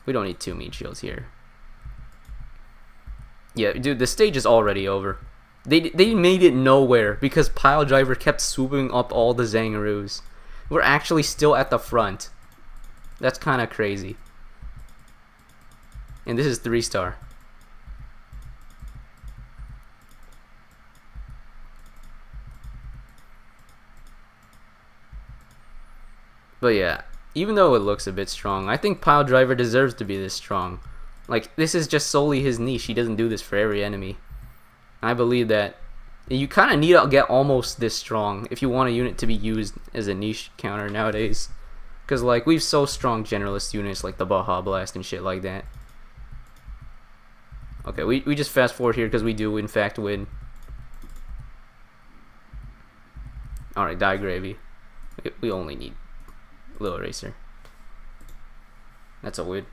We don't need 2 meat shields here. Yeah, dude, the stage is already over. They made it nowhere because Pile Driver kept swooping up all the Zangaroos. We're actually still at the front. That's kind of crazy. And this is 3-star. But yeah, even though it looks a bit strong, I think Pile Driver deserves to be this strong. Like, this is just solely his niche. He doesn't do this for every enemy. I believe that you kind of need to get almost this strong if you want a unit to be used as a niche counter nowadays. Because, like, we've so strong generalist units like the Baja Blast and shit like that. Okay, we just fast forward here because we do, in fact, win. Alright, Die Gravy. We only need Little Racer. That's a win.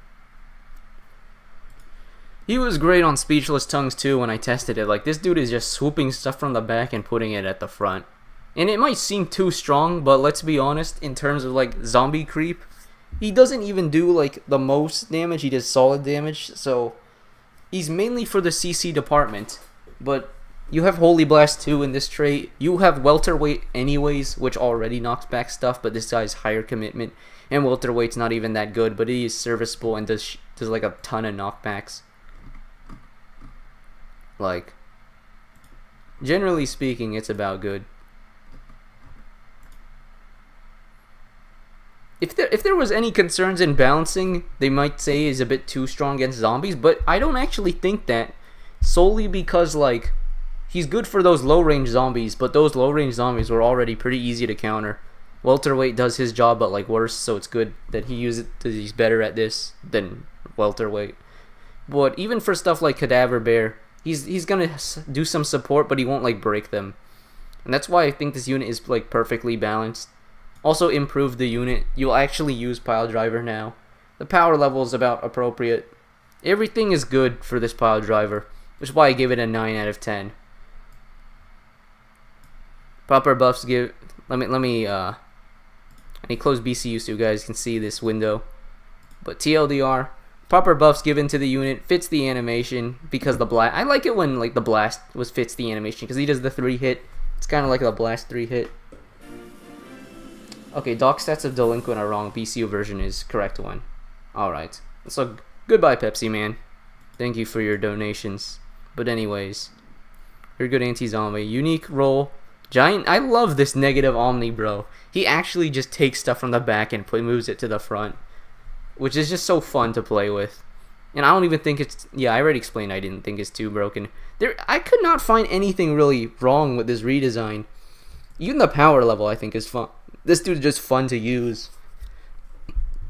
He was great on Speechless Tongues too when I tested it. Like, this dude is just swooping stuff from the back and putting it at the front. And it might seem too strong, but let's be honest, in terms of like zombie creep, he doesn't even do like the most damage. He does solid damage, so he's mainly for the CC department. But you have Holy Blast too in this trait. You have Welterweight anyways, which already knocks back stuff, but this guy's higher commitment. And Welterweight's not even that good, but he is serviceable and does like a ton of knockbacks. Like, generally speaking, it's about good. If there was any concerns in balancing, they might say he's a bit too strong against zombies, but I don't actually think that, solely because, like, he's good for those low-range zombies, but those low-range zombies were already pretty easy to counter. Welterweight does his job, but, like, worse, so it's good that he's better at this than Welterweight. But even for stuff like Cadaver Bear, he's gonna do some support, but he won't like break them, and that's why I think this unit is like perfectly balanced. Also improve the unit. You'll actually use Pile Driver now. The power level is about appropriate. Everything is good for this Pile Driver, which is why I give it a 9 out of 10. Proper buffs give. Let me close BCU so you guys can see this window. But TLDR. Proper buffs given to the unit, fits the animation because the blast. I like it when like the blast fits the animation because he does the 3-hit. It's kind of like the blast 3-hit. Okay, doc stats of Delinquent are wrong. BCU version is correct one. All right. So goodbye, Pepsi Man. Thank you for your donations. But anyways, you're good anti-zombie. Unique role. Giant. I love this negative Omni, bro. He actually just takes stuff from the back and moves it to the front, which is just so fun to play with. And I don't even think it's... Yeah, I already explained I didn't think it's too broken. I could not find anything really wrong with this redesign. Even the power level, I think, is fun. This dude is just fun to use.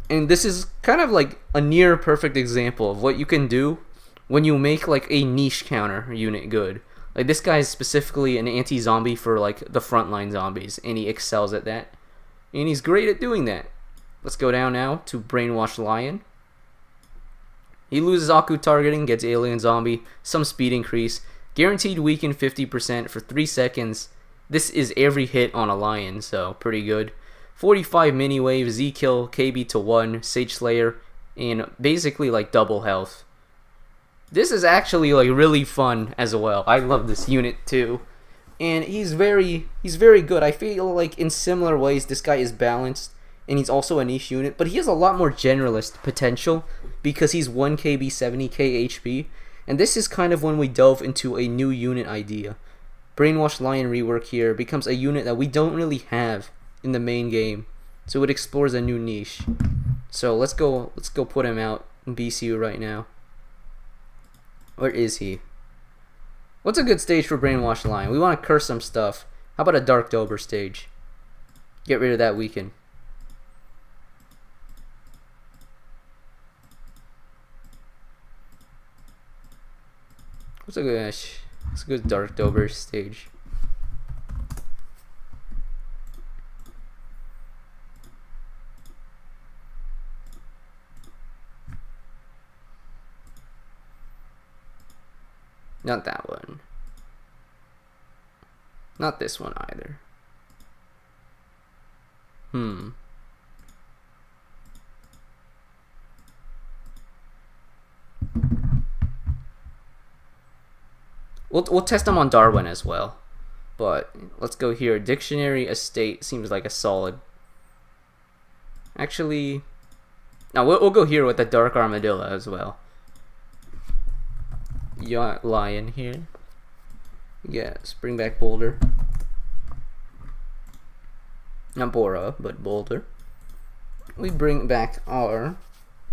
And this is kind of like a near perfect example of what you can do when you make like a niche counter unit good. Like, this guy is specifically an anti-zombie for like the frontline zombies, and he excels at that. And he's great at doing that. Let's go down now to Brainwash Lion. He loses Aku targeting, gets alien zombie, some speed increase, guaranteed weaken 50% for 3 seconds. This is every hit on a lion, so pretty good. 45 mini wave, Z kill, KB to 1, Sage Slayer, and basically like double health. This is actually like really fun as well. I love this unit too. And he's very good. I feel like in similar ways this guy is balanced. And he's also a niche unit, but he has a lot more generalist potential because he's 1KB 70k HP, and this is kind of when we delve into a new unit idea. Brainwash Lion rework here becomes a unit that we don't really have in the main game, so it explores a new niche. So let's go put him out in BCU right now. Where is he? What's a good stage for Brainwash Lion? We want to curse some stuff. How about a Dark Dober stage? Get rid of that weaken. What's a good Dark Dober stage? Not that one. Not this one either. We'll test them on Darwin as well. But let's go here. Dictionary estate seems like a solid. Actually, no, we'll go here with the dark armadillo as well. Yeah, lion here. Yes, bring back Boulder. Not Bora, but Boulder. We bring back our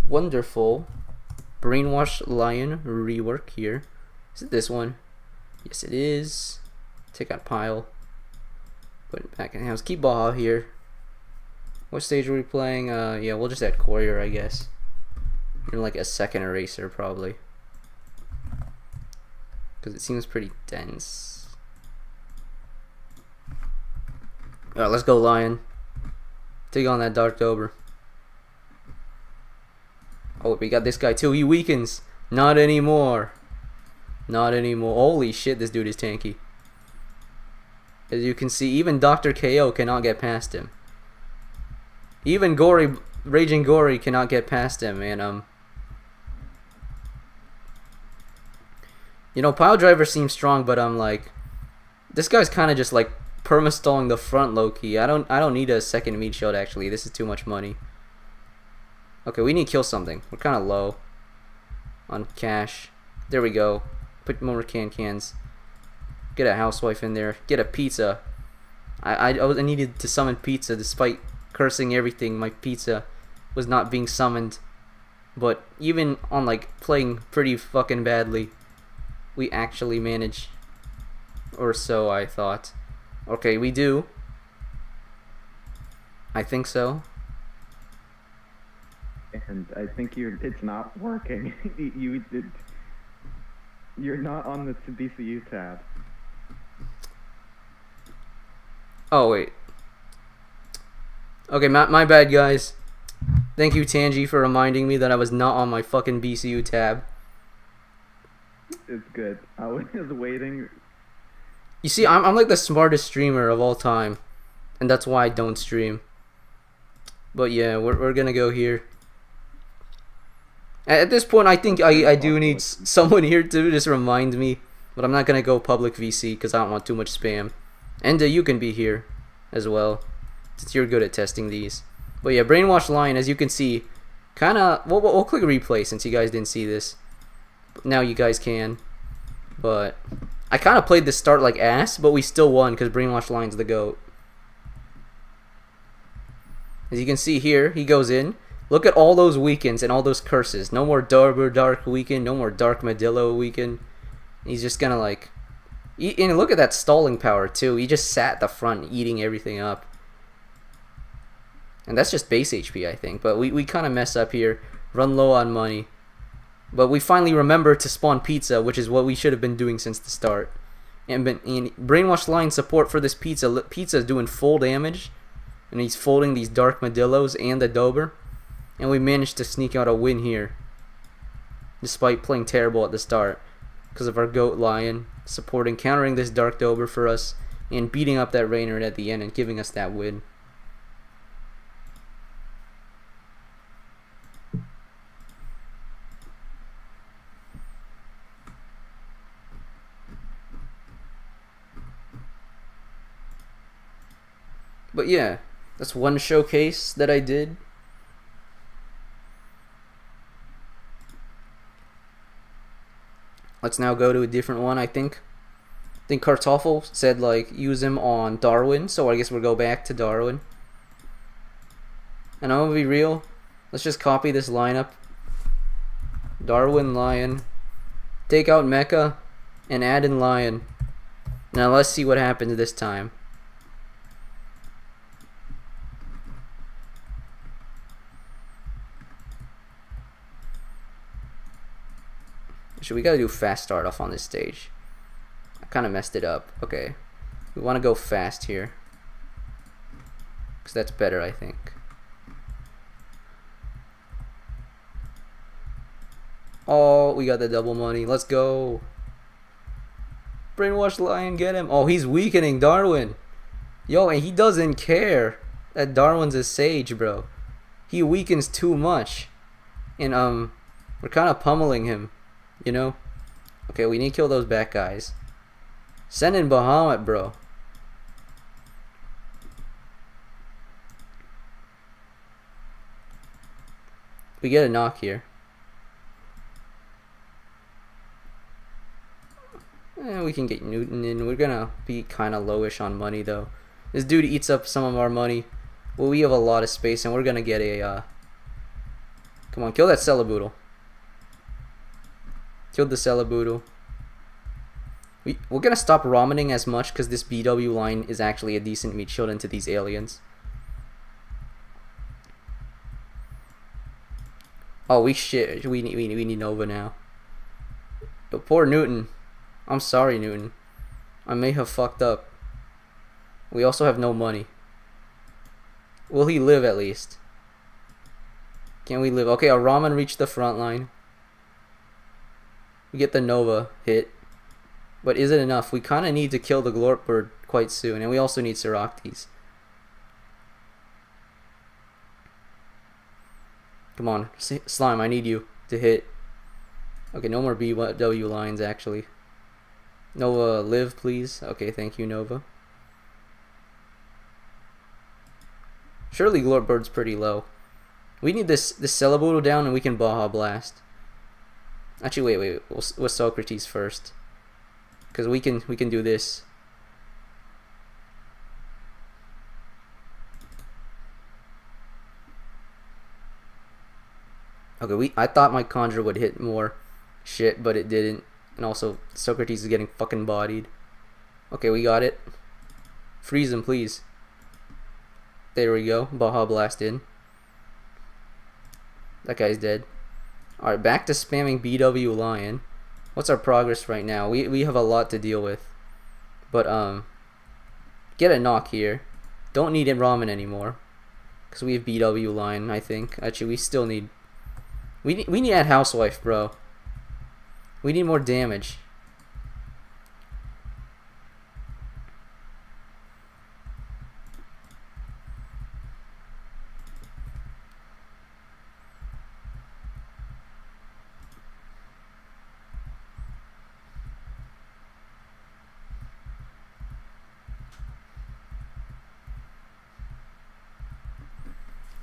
wonderful Brainwash lion rework here. Is it this one? Yes, it is. Take out pile. Put it back in the house. Keep Baja here. What stage are we playing? Yeah, we'll just add Courier, I guess. You're like a second eraser, probably. Because it seems pretty dense. Alright, let's go, Lion. Take on that Dark Dober. Oh, we got this guy too. He weakens. Not anymore. Not anymore. Holy shit, this dude is tanky. As you can see, even Dr. KO cannot get past him. Even Gory, Raging Gory cannot get past him, and you know, Pile Driver seems strong, but I'm like, this guy's kind of just like perma-stalling the front low-key. I don't need a second meat shield actually. This is too much money. Okay, we need to kill something. We're kind of low on cash. There we go. Put more cans. Get a housewife in there. Get a pizza. I needed to summon pizza despite cursing everything. My pizza was not being summoned. But even on like playing pretty fucking badly, we actually managed. Or so I thought. Okay, we do. I think so. And I think it's not working. You're not on the DCU tab. Oh wait. Okay, my bad, guys. Thank you, Tangi, for reminding me that I was not on my fucking BCU tab. It's good. I was waiting. You see, I'm like the smartest streamer of all time, and that's why I don't stream. But yeah, we're gonna go here. At this point, I think I do need someone here to just remind me, but I'm not gonna go public VC because I don't want too much spam. And you can be here as well, since you're good at testing these. But yeah, Brainwash Lion, as you can see, kind of. We'll click replay since you guys didn't see this. Now you guys can. But I kind of played this start like ass, but we still won because Brainwash Lion's the GOAT. As you can see here, he goes in. Look at all those weakens and all those curses. No more Dark weaken. No more Dark Medillo weaken. He's just gonna like. And look at that stalling power too. He just sat at the front eating everything up. And that's just base HP, I think. But we kind of mess up here. Run low on money. But we finally remember to spawn pizza, which is what we should have been doing since the start. And Brainwash Line support for this pizza. Pizza is doing full damage. And he's folding these Dark Medillos and the Dober. And we managed to sneak out a win here. Despite playing terrible at the start. Because of our GOAT Lion supporting, countering this Dark Dober for us. And beating up that Raynard at the end and giving us that win. But yeah, that's one showcase that I did. Let's now go to a different one, I think. I think Kartoffel said, like, use him on Darwin, so I guess we'll go back to Darwin. And I'm gonna be real. Let's just copy this lineup. Darwin, Lion. Take out Mecca, and add in Lion. Now let's see what happens this time. So we gotta do fast start off on this stage. I kind of messed it up. Okay, we want to go fast here because that's better, I think. Oh, we got the double money. Let's go. Brainwash Lion, get him. Oh, he's weakening Darwin. Yo, and he doesn't care that Darwin's a sage, bro. He weakens too much, and we're kind of pummeling him. You know? Okay, we need to kill those back guys. Send in Bahamut, bro. We get a knock here. We can get Newton in. We're gonna be kind of lowish on money though. This dude eats up some of our money. Well, we have a lot of space, and we're gonna get a. Come on, kill that Celeboodle. Killed the Celeboodle. We're gonna stop ramening as much because this BW line is actually a decent meat shield into these aliens. Oh, we need Nova now. But poor Newton. I'm sorry, Newton. I may have fucked up. We also have no money. Will he live at least? Can we live? Okay, our ramen reached the front line. We get the Nova hit. But is it enough? We kind of need to kill the Glorp Bird quite soon. And we also need Ceractes. Come on, Slime, I need you to hit. Okay, no more BW lines, actually. Nova, live, please. Okay, thank you, Nova. Surely Glorp Bird's pretty low. We need this Celeboodle down and we can Baja Blast. Actually, wait. We'll Socrates first. Because we can do this. Okay, I thought my Conjure would hit more shit, but it didn't. And also, Socrates is getting fucking bodied. Okay, we got it. Freeze him, please. There we go. Baja Blast in. That guy's dead. Alright, back to spamming BW Lion. What's our progress right now? We have a lot to deal with. But, get a knock here. Don't need ramen anymore. Because we have BW Lion, I think. Actually, we still need... We need to add Housewife, bro. We need more damage.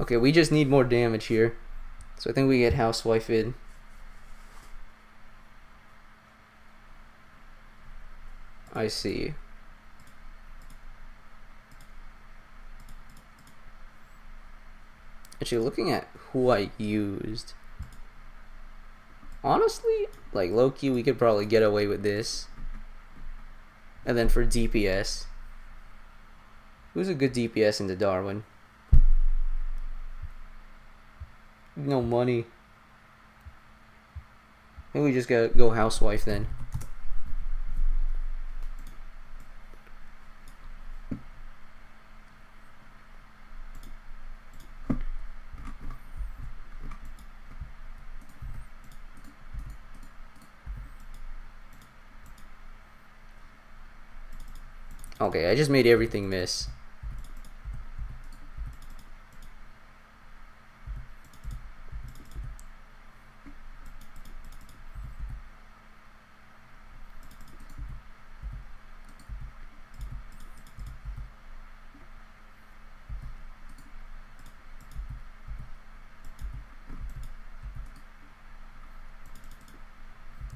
Okay, we just need more damage here. So I think we get Housewife in. I see. Actually, looking at who I used, honestly, like low-key, we could probably get away with this. And then for DPS, who's a good DPS into Darwin? No money. Maybe we just gotta go Housewife then. Okay, I just made everything miss.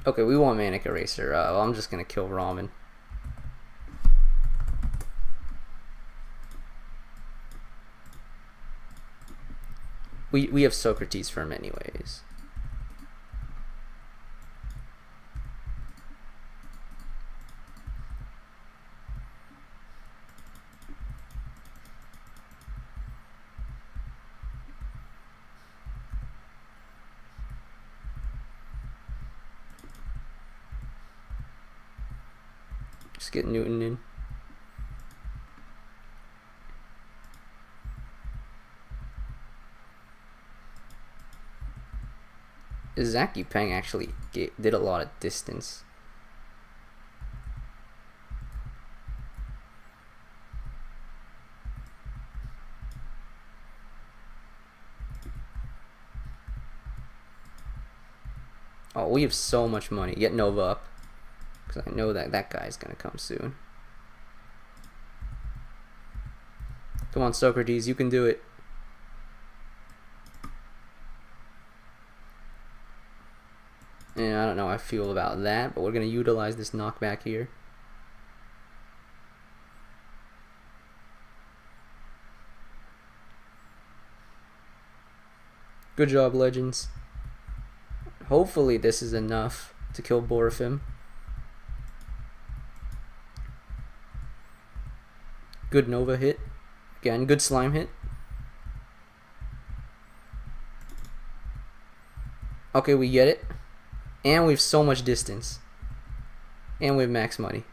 Okay, we want Manic Eraser. I'm just gonna kill Ramen. We have Socrates for him anyways. Just get Newton in. Zaki Peng actually did a lot of distance. Oh, we have so much money. Get Nova up. Because Because I know that that guy's gonna come soon. Come on, Socrates, you can do it. And I don't know how I feel about that, but we're gonna utilize this knockback here. Good job, Legends. Hopefully this is enough to kill Borafim. Good Nova hit. Again, good slime hit. Okay, we get it. And we have so much distance. And we have max money.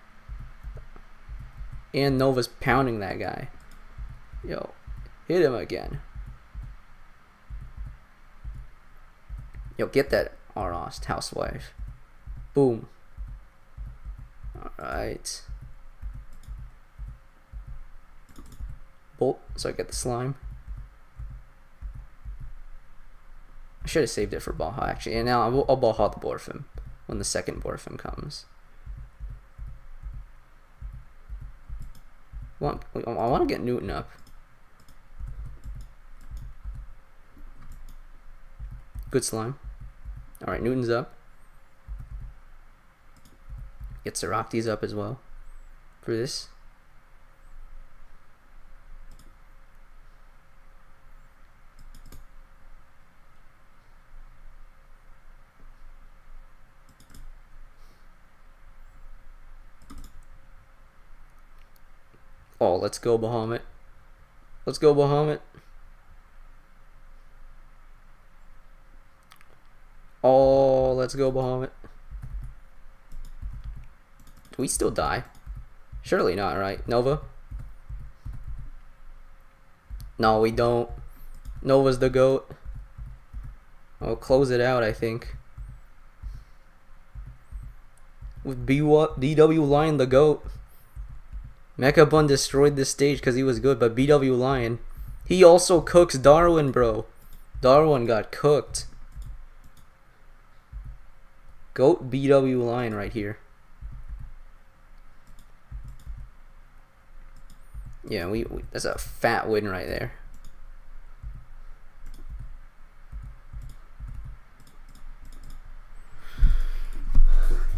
And Nova's pounding that guy. Yo, hit him again. Yo, get that Arost, housewife. Boom. Alright. Bolt, so I get the slime. I should have saved it for Baja, actually. And now I'll Baja the Borfim when the second Borfim comes. I want to get Newton up. Good slime. Alright, Newton's up. Get Seractes up as well for this. Oh, let's go, Bahamut. Let's go, Bahamut. Oh, let's go, Bahamut. Do we still die? Surely not, right? Nova? No, we don't. Nova's the GOAT. I'll close it out, I think. With BW Lion the GOAT. Mecca Bun destroyed this stage because he was good, but BW Lion, he also cooks Darwin, bro. Darwin got cooked. GOAT BW Lion right here. Yeah, we that's a fat win right there.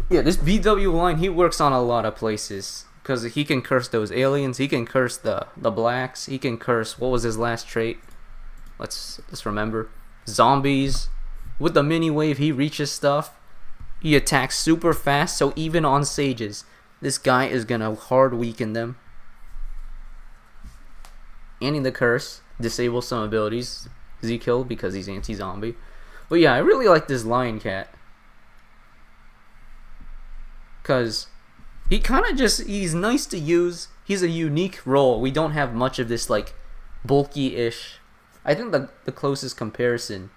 Yeah, this BW Lion, he works on a lot of places. Because he can curse those aliens, he can curse the blacks, he can curse, what was his last trait? Let's remember. Zombies. With the mini wave, he reaches stuff. He attacks super fast, so even on sages, this guy is gonna hard weaken them. Ending the curse, disable some abilities. Is he killed because he's anti-zombie? But yeah, I really like this Lion Cat. Because he kind of just, he's nice to use. He's a unique role. We don't have much of this, like, bulky-ish. I think the closest comparison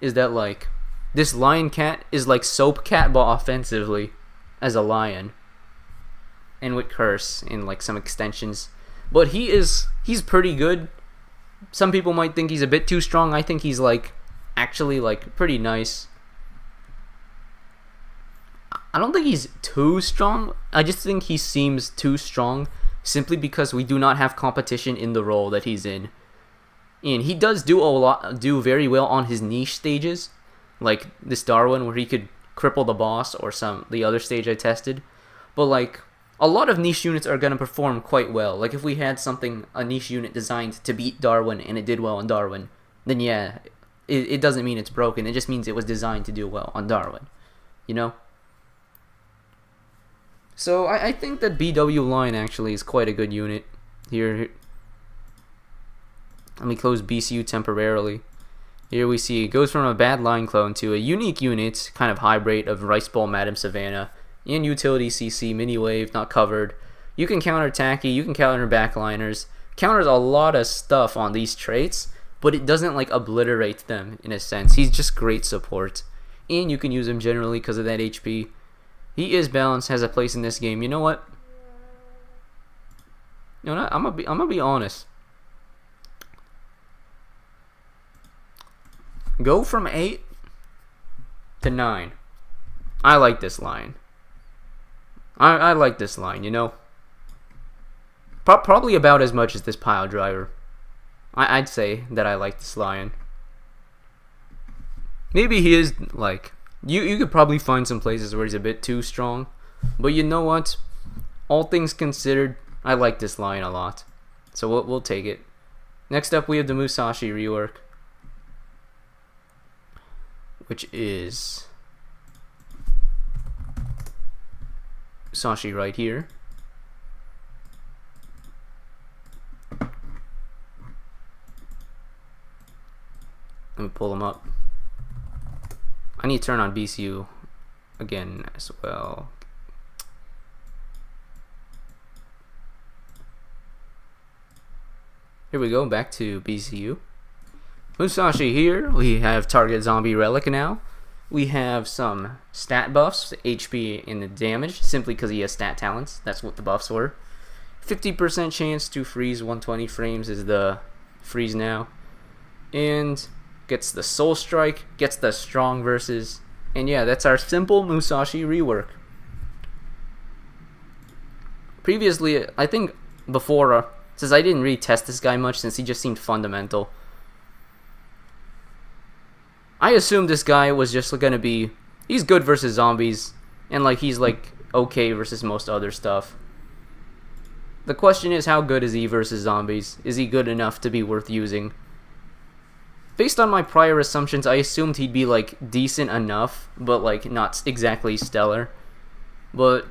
is that, like, this Lion Cat is like Soap Cat, but offensively as a lion. And with curse and, like, some extensions. But he's pretty good. Some people might think he's a bit too strong. I think he's, like, actually, like, pretty nice. I don't think he's too strong. I just think he seems too strong simply because we do not have competition in the role that he's in. And he does do very well on his niche stages, like this Darwin where he could cripple the boss, or the other stage I tested. But like a lot of niche units are gonna perform quite well. Like if we had a niche unit designed to beat Darwin and it did well on Darwin, then yeah, it doesn't mean it's broken. It just means it was designed to do well on Darwin, you know? So I think that BW Line actually is quite a good unit here. Let me close BCU temporarily. Here we see it goes from a bad line clone to a unique unit, kind of hybrid of Rice Bowl, Madam Savannah, and utility CC, mini wave, not covered. You can counter tacky, you can counter backliners. Counters a lot of stuff on these traits, but it doesn't like obliterate them in a sense. He's just great support. And you can use him generally because of that HP. He is balanced, has a place in this game. You know what? You know what? I'm gonna be honest. Go from 8 to 9. I like this line. I like this line, you know. Probably about as much as this pile driver. I'd say that I like this lion. Maybe he is like you could probably find some places where he's a bit too strong, but you know what? All things considered, I like this lion a lot, so we'll take it. Next up, we have the Musashi rework, which is Musashi right here. Let me pull him up. I need to turn on BCU again as well. Here we go, back to BCU. Musashi here. We have target zombie relic now. We have some stat buffs, HP and the damage, simply because he has stat talents. That's what the buffs were. 50% chance to freeze 120 frames is the freeze now. And gets the soul strike, gets the strong versus, and yeah, that's our simple Musashi rework. Previously, I think before, since I didn't really test this guy much, since he just seemed fundamental, I assumed this guy was just gonna be, he's good versus zombies, and like he's like okay versus most other stuff. The question is, how good is he versus zombies? Is he good enough to be worth using? Based on my prior assumptions, I assumed he'd be like decent enough, but like not exactly stellar. But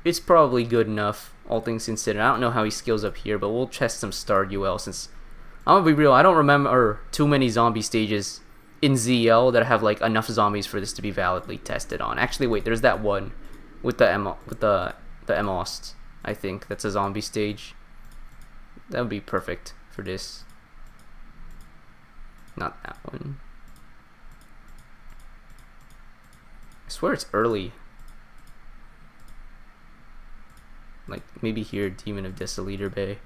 it's probably good enough, all things considered. I don't know how he skills up here, but we'll test some starred UL, since I'm gonna be real, I don't remember too many zombie stages in ZL that have like enough zombies for this to be validly tested on. Actually, wait, there's that one with the Emost. I think that's a zombie stage. That would be perfect for this. Not that one. I swear it's early. Like maybe here, Demon of Desolator Bay.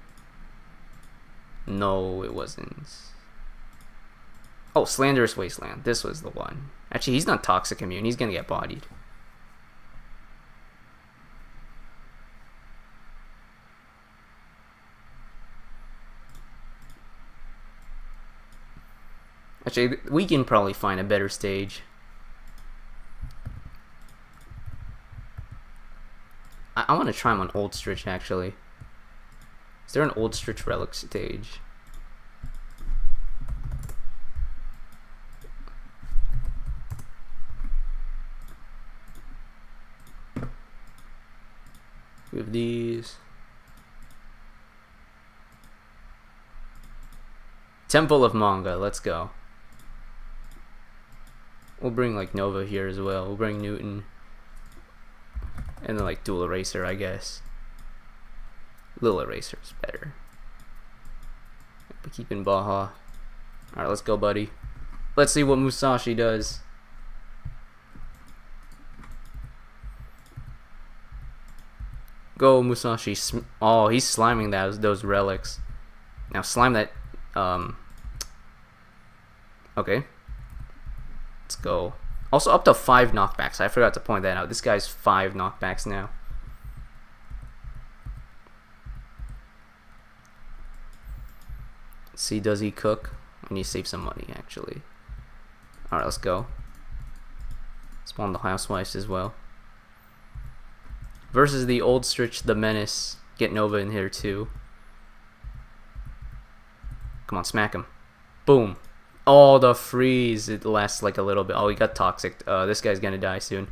No, it wasn't. Oh, Slanderous Wasteland. This was the one. Actually, he's not toxic immune. He's gonna get bodied. Actually, we can probably find a better stage. I want to try him on Old Stritch, actually. Is there an Old Stritch relic stage? We have these. Temple of Manga, let's go. We'll bring like Nova here as well. We'll bring Newton. And then like Dual Eraser, I guess. Lil Eraser is better. But keeping Baja. Alright, let's go, buddy. Let's see what Musashi does. Go, Musashi. Oh, he's sliming those relics. Now slime that. Okay. Let's go. Also up to 5 knockbacks. I forgot to point that out. This guy's 5 knockbacks now. Let's see, does he cook? I need to save some money, actually. Alright, let's go. Spawn the housewives as well. Versus the Old Stritch, the Menace. Get Nova in here too. Come on, smack him. Boom. Oh, the freeze. It lasts like a little bit. Oh, he got toxic. This guy's gonna die soon.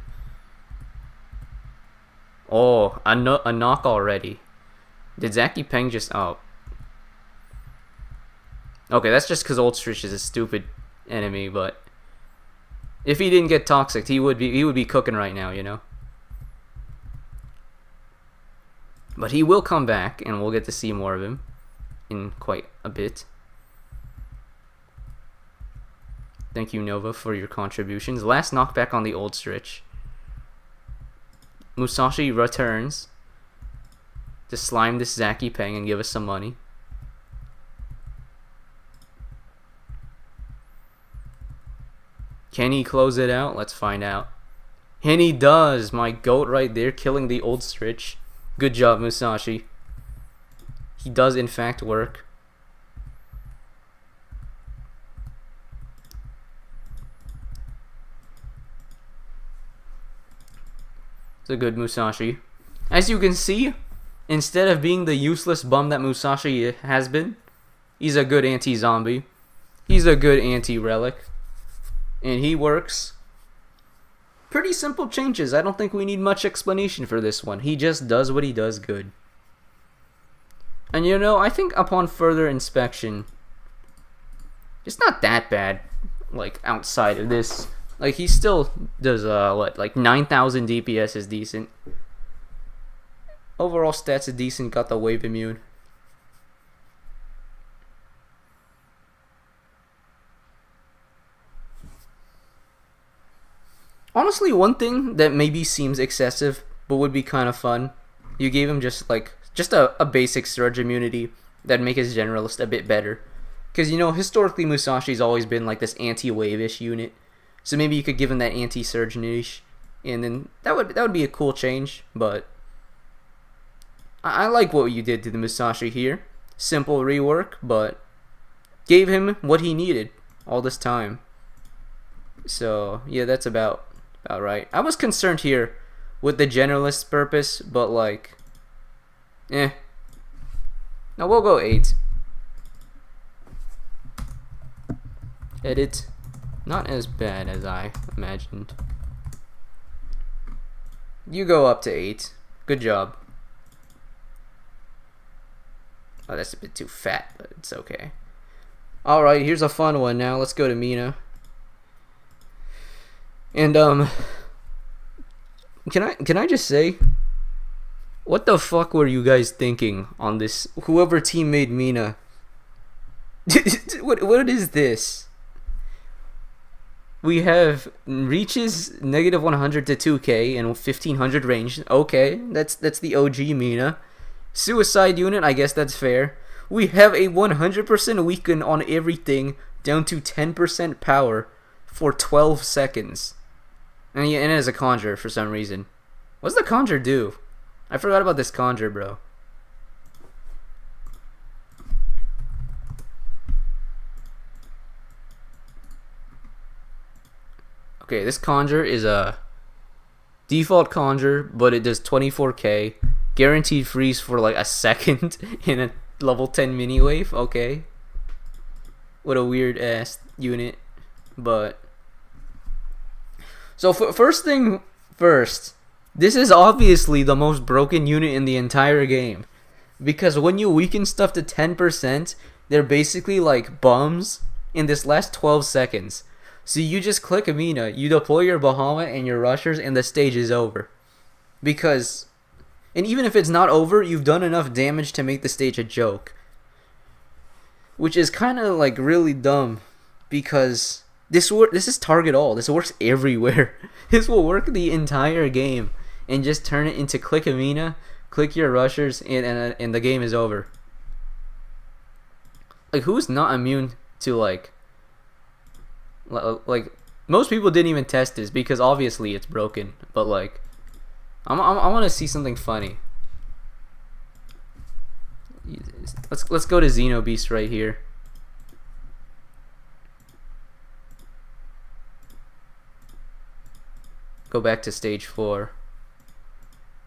Oh, a knock already. Did Zaki Peng just... Oh. Okay, that's just because Old Stritch is a stupid enemy, but... If he didn't get toxic, he would be cooking right now, you know? But he will come back, and we'll get to see more of him in quite a bit. Thank you, Nova, for your contributions. Last knockback on the Old Stritch. Musashi returns to slime this Zaki Peng and give us some money. Can he close it out? Let's find out. And he does. My goat right there, killing the old Stritch. Good job, Musashi. He does in fact work. It's a good Musashi. As you can see, instead of being the useless bum that Musashi has been, he's a good anti-zombie. He's a good anti-relic. And he works. Pretty simple changes. I don't think we need much explanation for this one. He just does what he does good. And you know, I think upon further inspection, it's not that bad. Like, outside of this. Like, he still does, like 9,000 DPS is decent. Overall stats is decent, got the wave immune. Honestly, one thing that maybe seems excessive, but would be kind of fun, you gave him just a basic surge immunity that'd make his generalist a bit better. Because, you know, historically Musashi's always been like this anti-wave-ish unit. So maybe you could give him that anti-surge niche, and then that would be a cool change. But I like what you did to the Musashi here. Simple rework, but gave him what he needed all this time. So yeah, that's about right. I was concerned here with the generalist purpose, but like, no, we'll go 8. Edit. Not as bad as I imagined. You go up to 8. Good job. Oh, that's a bit too fat, but it's okay. Alright, here's a fun one now. Let's go to Mina. And, can I just say, what the fuck were you guys thinking on this? Whoever team made Mina. What is this? We have reaches -100 to 2k and 1500 range. Okay, that's the OG Mina. Suicide unit, I guess that's fair. We have a 100% weaken on everything down to 10% power for 12 seconds. And it has a conjure for some reason. What's the conjure do? I forgot about this conjure, bro. Okay, this conjure is a default conjure, but it does 24k. Guaranteed freeze for like a second in a level 10 mini wave. Okay. What a weird ass unit. But so first thing first, this is obviously the most broken unit in the entire game. Because when you weaken stuff to 10%, they're basically like bums in this last 12 seconds. So you just click Mina, you deploy your Bahamut and your rushers, and the stage is over. Because, and even if it's not over, you've done enough damage to make the stage a joke. Which is kind of like really dumb, because this is target all. This works everywhere. This will work the entire game, and just turn it into click Mina, click your rushers, and the game is over. Like, who's not immune to like most people didn't even test this because obviously it's broken, but like I want to see something funny. Let's go to Xenobeast right here. Go back to stage 4.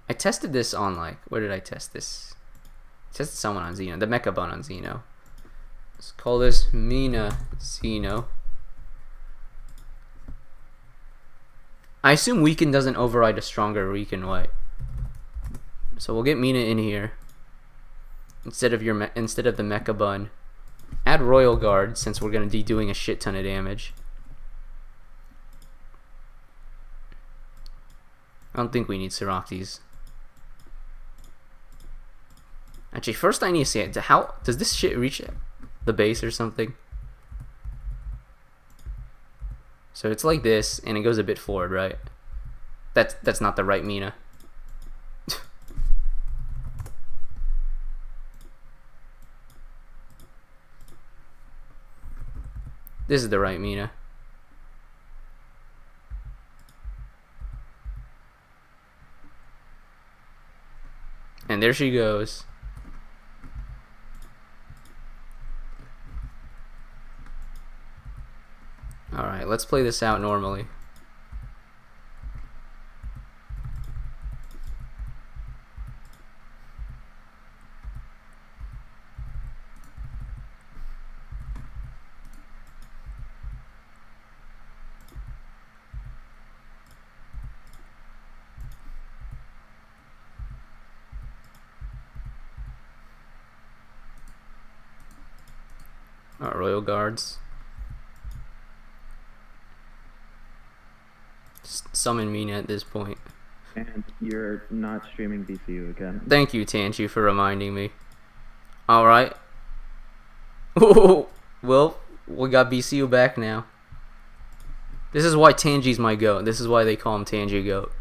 I tested this on like, where did I test this? I tested someone on Xeno, the Mecca Bun on Xeno. Let's call this Mina Xeno. I assume weaken doesn't override a stronger weaken white. So we'll get Mina in here instead of the Mecca Bun. Add Royal Guard since we're gonna be doing a shit ton of damage. I don't think we need Siraktis. Actually, first I need to see how does this shit reach the base or something? So it's like this, and it goes a bit forward, right? That's not the right Mina. This is the right Mina. And there she goes. Alright, let's play this out normally. Our royal guards. Just summon Mina at this point. And you're not streaming BCU again. Thank you, Tanji, for reminding me. Alright. Well, we got BCU back now. This is why Tanji's my goat. This is why they call him Tanji Goat.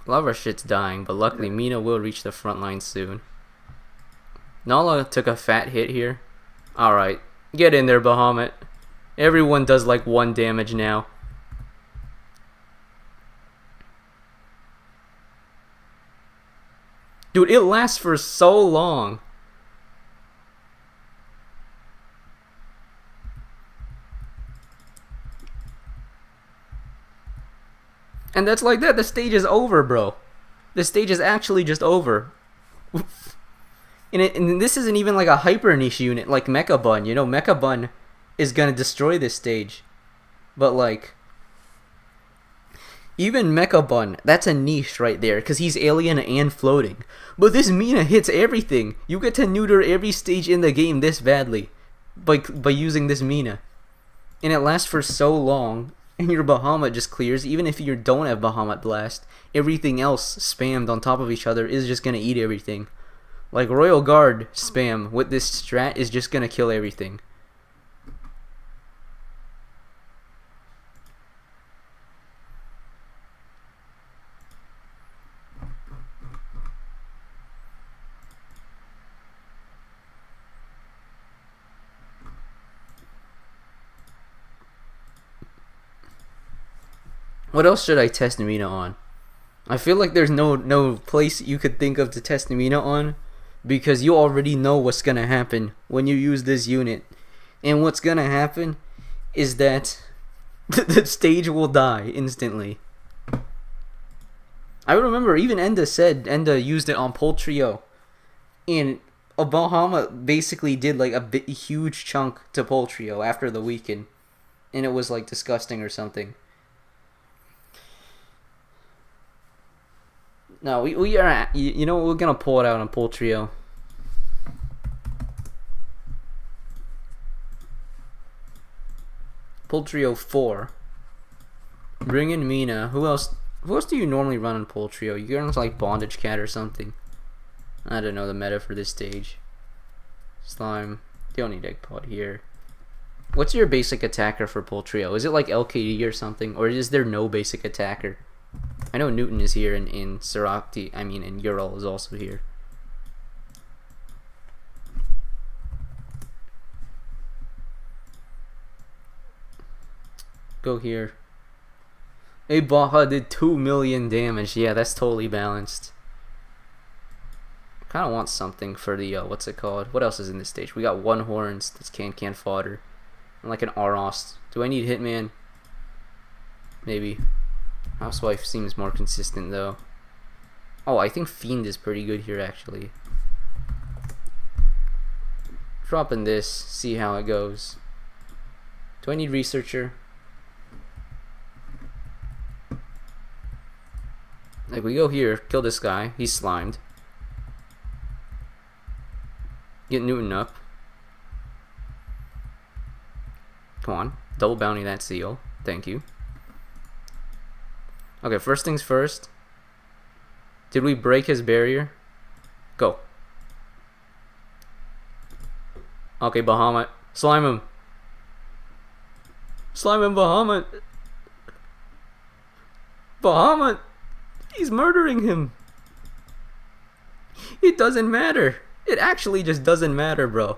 A lot of our shit's dying, but luckily Mina will reach the front line soon. Nala took a fat hit here. Alright, get in there, Bahamut. Everyone does like 1 damage now. Dude, it lasts for so long. And that's like that. The stage is over, bro. The stage is actually just over. And this isn't even like a hyper niche unit like Mecca Bun. You know, Mecca Bun is gonna destroy this stage. But like, even Mecca Bun, that's a niche right there, because he's alien and floating. But this Mina hits everything. You get to neuter every stage in the game this badly by using this Mina. And it lasts for so long. And your Bahamut just clears. Even if you don't have Bahamut Blast, everything else spammed on top of each other is just gonna eat everything. Like Royal Guard spam with this strat is just gonna kill everything. What else should I test Mina on? I feel like there's no place you could think of to test Mina on, because you already know what's gonna happen when you use this unit. And what's gonna happen is that the stage will die instantly. I remember even Enda used it on Poltrio, and Bahamut basically did like a huge chunk to Poltrio after the weaken, and it was like disgusting or something. No, we are, you know, we're gonna pull it out on Poltrio. Poltrio 4. Bring in Mina. Who else do you normally run in Poltrio? You run like Bondage Cat or something. I don't know the meta for this stage. Slime. Don't need Egg Pod here. What's your basic attacker for Poltrio? Is it like LKD or something? Or is there no basic attacker? I know Newton is here, and and Ural is also here. Go here. Hey, Baha did 2 million damage. Yeah, that's totally balanced. Kind of want something for the, what's it called? What else is in this stage? We got 1 Horns, that's can fodder. And like an Arost. Do I need Hitman? Maybe. Housewife seems more consistent though. Oh, I think Fiend is pretty good here actually. Dropping this, see how it goes. Do I need Researcher? Like, we go here, kill this guy, he's slimed. Get Newton up. Come on, double bounty that seal. Thank you. Okay, first things first. Did we break his barrier? Go. Okay, Bahamut. Slime him. Slime him, Bahamut. Bahamut. He's murdering him. It doesn't matter. It actually just doesn't matter, bro.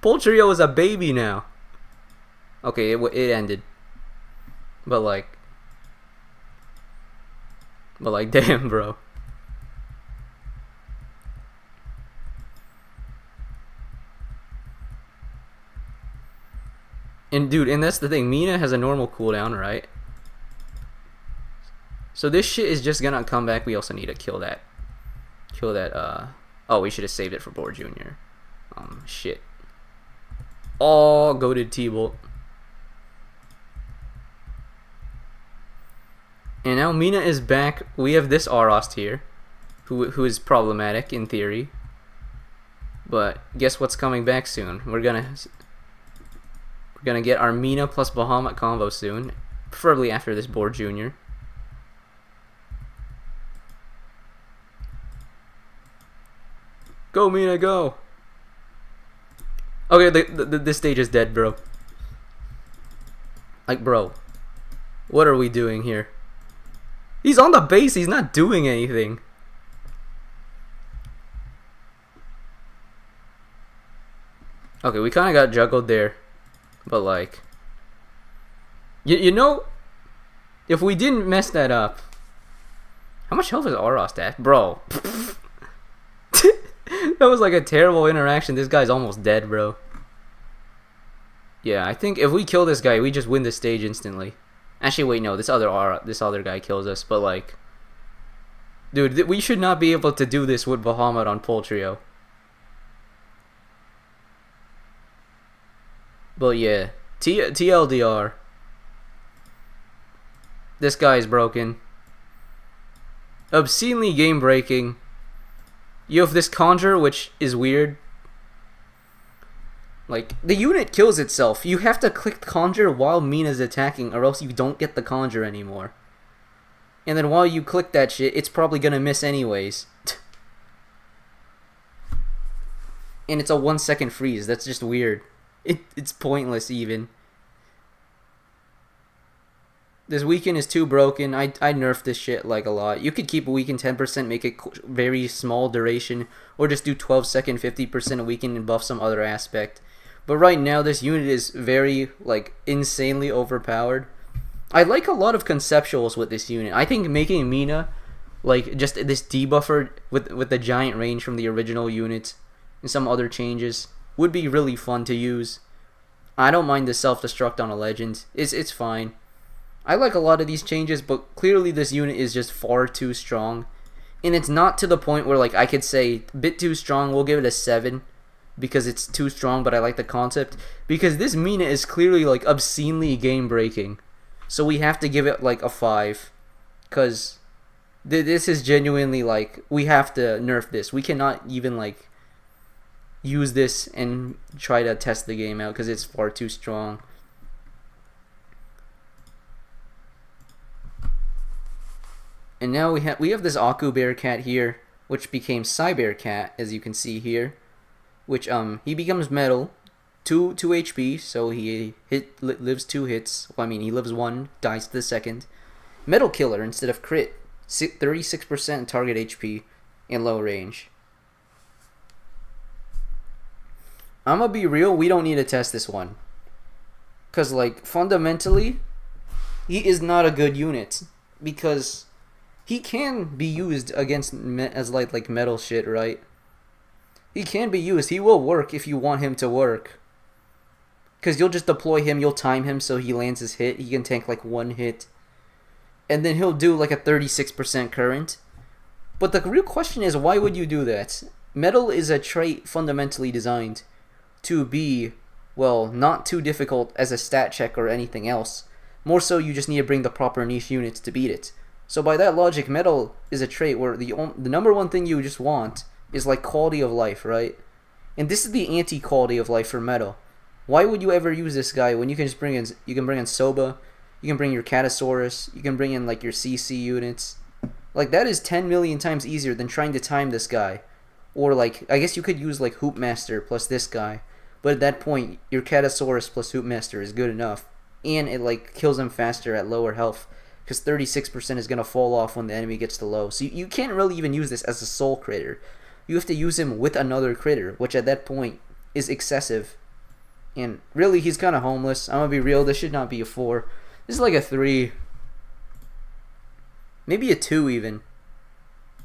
Poultry is a baby now. Okay, it ended. But like, damn, bro. And dude, and that's the thing. Mina has a normal cooldown, right? So this shit is just gonna come back. We also need to kill that. Oh, we should have saved it for Boar Jr. Shit. Oh, goated T-Bolt. And now Mina is back. We have this Arost here, who is problematic in theory. But guess what's coming back soon? We're gonna get our Mina plus Bahamut combo soon, preferably after this Boar Jr. Go Mina, go! Okay, this stage is dead, bro. Like, bro, what are we doing here? He's on the base. He's not doing anything. Okay, we kind of got juggled there. But, like, you know, if we didn't mess that up, how much health is Arost at? Bro. That was like a terrible interaction. This guy's almost dead, bro. Yeah, I think if we kill this guy, we just win the stage instantly. Actually, wait, no. This other guy kills us. But, like, dude, we should not be able to do this with Bahamut on Poultry. But yeah, TLDR. This guy is broken. Obscenely game breaking. You have this Conjure, which is weird. Like, the unit kills itself. You have to click Conjure while Mina's attacking, or else you don't get the Conjure anymore. And then while you click that shit, it's probably gonna miss anyways. And it's a 1 second freeze. That's just weird. It's pointless even. This weaken is too broken. I nerf this shit like a lot. You could keep a weaken 10%, make it very small duration, or just do 12 second 50% weaken and buff some other aspect. But right now this unit is very, like, insanely overpowered. I like a lot of conceptuals with this unit. I think making Mina, like, just this debuffer with the giant range from the original unit and some other changes would be really fun to use. I don't mind the self-destruct on a legend. It's fine. I like a lot of these changes, but clearly this unit is just far too strong. And it's not to the point where, like, I could say, a bit too strong, we'll give it a 7. Because it's too strong, but I like the concept. Because this Mina is clearly, like, obscenely game-breaking. So we have to give it, like, a 5. Because this is genuinely, like, we have to nerf this. We cannot even, like, use this and try to test the game out because it's far too strong. And now we have this Bear Cat here, which became Cybear Cat, as you can see here. Which he becomes metal, 2 HP, so he lives 2 hits. Well, I mean, he lives 1, dies to the second. Metal killer instead of crit, 36% target HP and low range. I'm gonna be real, we don't need to test this one. Cause, like, fundamentally, he is not a good unit. Because he can be used against as like metal shit, right? He can be used. He will work if you want him to work. Because you'll just deploy him, you'll time him so he lands his hit. He can tank like 1 hit. And then he'll do like a 36% current. But the real question is, why would you do that? Metal is a trait fundamentally designed to be, well, not too difficult as a stat check or anything else. More so, you just need to bring the proper niche units to beat it. So by that logic, metal is a trait where the number one thing you just want is like quality of life, right? And this is the anti-quality of life for metal. Why would you ever use this guy when you can just bring in Soba, you can bring your Catasaurus, you can bring in like your CC units. Like, that is 10 million times easier than trying to time this guy. Or like, I guess you could use like Hoopmaster plus this guy. But at that point, your Catasaurus plus Hoopmaster is good enough. And it like kills him faster at lower health. Because 36% is going to fall off when the enemy gets to low. So you can't really even use this as a soul critter. You have to use him with another critter, which at that point is excessive. And really, he's kind of homeless. I'm gonna be real. This should not be a 4. This is like a 3. Maybe a 2 even.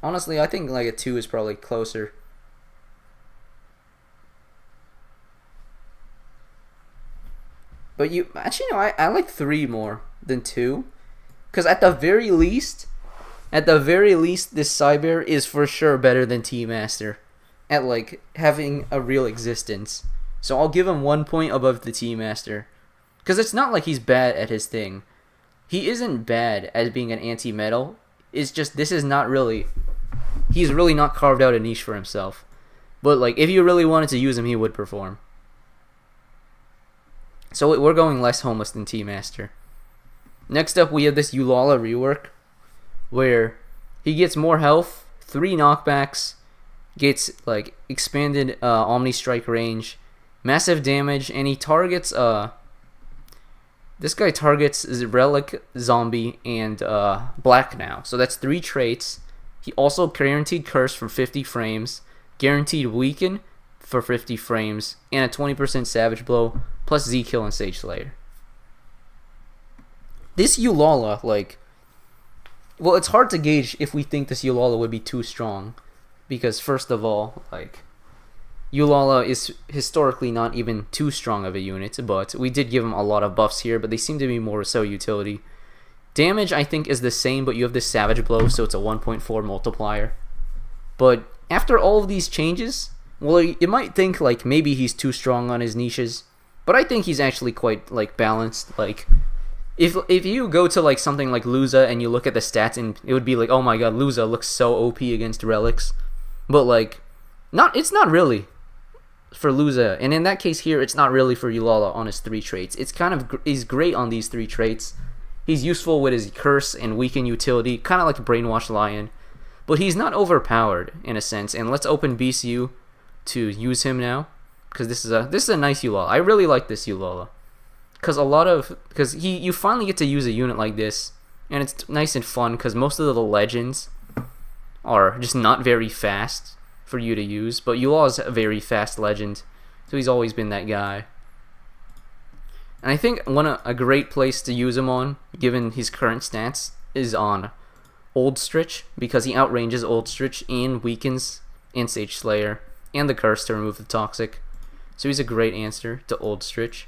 Honestly, I think like a 2 is probably closer. But you actually no, I like 3 more than 2, because at the very least, this Cybear is for sure better than Tea Master at like having a real existence. So I'll give him 1 point above the Tea Master, because it's not like he's bad at his thing. He isn't bad as being an anti-metal. It's just this is not really. He's really not carved out a niche for himself. But like if you really wanted to use him, he would perform. So we're going less homeless than Tea Master. Next up, we have this Ulala rework, where he gets more health, 3 knockbacks, gets like expanded Omni Strike range, massive damage, and he targets this guy targets Relic, Zombie, and Black now. So that's 3 traits. He also guaranteed Curse for 50 frames, guaranteed Weaken for 50 frames, and a 20% Savage Blow, plus Z-Kill and Sage Slayer. This Ulala, like... Well, it's hard to gauge if we think this Ulala would be too strong. Because, first of all, like... Ulala is historically not even too strong of a unit, but we did give him a lot of buffs here, but they seem to be more so utility. Damage, I think, is the same, but you have this Savage Blow, so it's a 1.4 multiplier. But after all of these changes, well, you might think, like, maybe he's too strong on his niches, but I think he's actually quite, like, balanced. Like, if you go to, like, something like Luza and you look at the stats, and it would be like, oh my god, Luza looks so OP against Relics. But, like, it's not really for Luza, and in that case here, it's not really for Ulala on his 3 traits. It's kind of, he's great on these 3 traits. He's useful with his Curse and Weaken utility, kind of like Brainwash Lion. But he's not overpowered, in a sense, and let's open BCU to use him now, because this is a nice Ulala. I really like this Ulala, because you finally get to use a unit like this, and it's nice and fun, because most of the legends are just not very fast for you to use, but Ulala's a very fast legend, so he's always been that guy. And I think a great place to use him on, given his current stats, is on Old Stritch, because he outranges Old Stritch and weakens and Sage Slayer and the Curse to remove the Toxic. So he's a great answer to Old Stritch.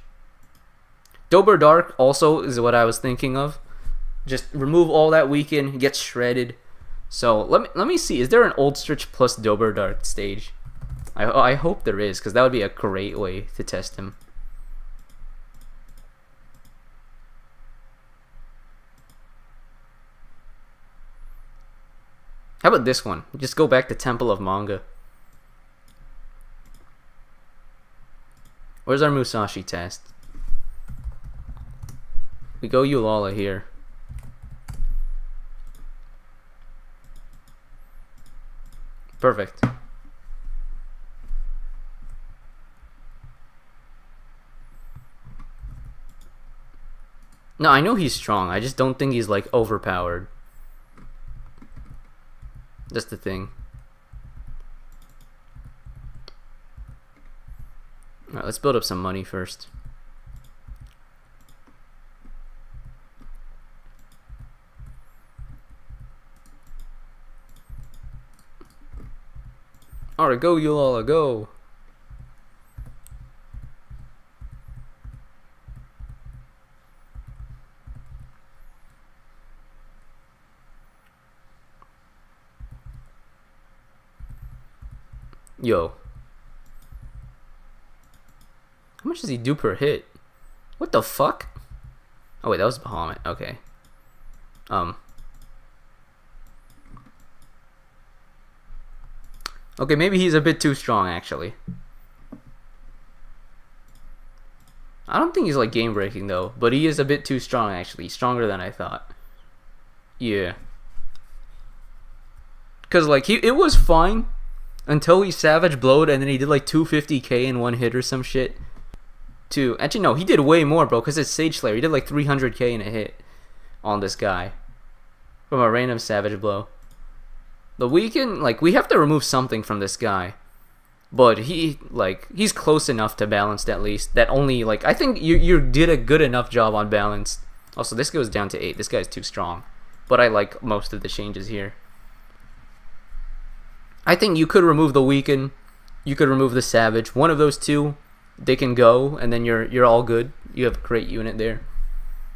Dober Dark also is what I was thinking of. Just remove all that Weaken, get shredded. So let me see, is there an Old Stritch plus Dober Dark stage? I hope there is, because that would be a great way to test him. How about this one? Just go back to Temple of Manga. Where's our Musashi test? We go Ulala here. Perfect. No, I know he's strong. I just don't think he's like overpowered. That's the thing. Alright, let's build up some money first. Alright, go Ulala, go! Yo. How much does he do per hit? What the fuck? Oh wait, that was Bahamut. Okay. Okay, maybe he's a bit too strong, actually. I don't think he's like game breaking though, but he is a bit too strong actually. Stronger than I thought. Yeah. Cause like it was fine until he Savage Blowed and then he did like 250k in one hit or some shit. Actually no, he did way more, bro, cause it's Sage Slayer. He did like 300k in a hit on this guy from a random Savage Blow. The Weaken, like, we have to remove something from this guy. but he's close enough to balanced at least. That only like I think you did a good enough job on balance. Also, this goes down to 8. This guy's too strong, but I like most of the changes here. I think you could remove the weaken, you could remove the savage. One of those two, they can go, and then you're all good. You have a great unit there.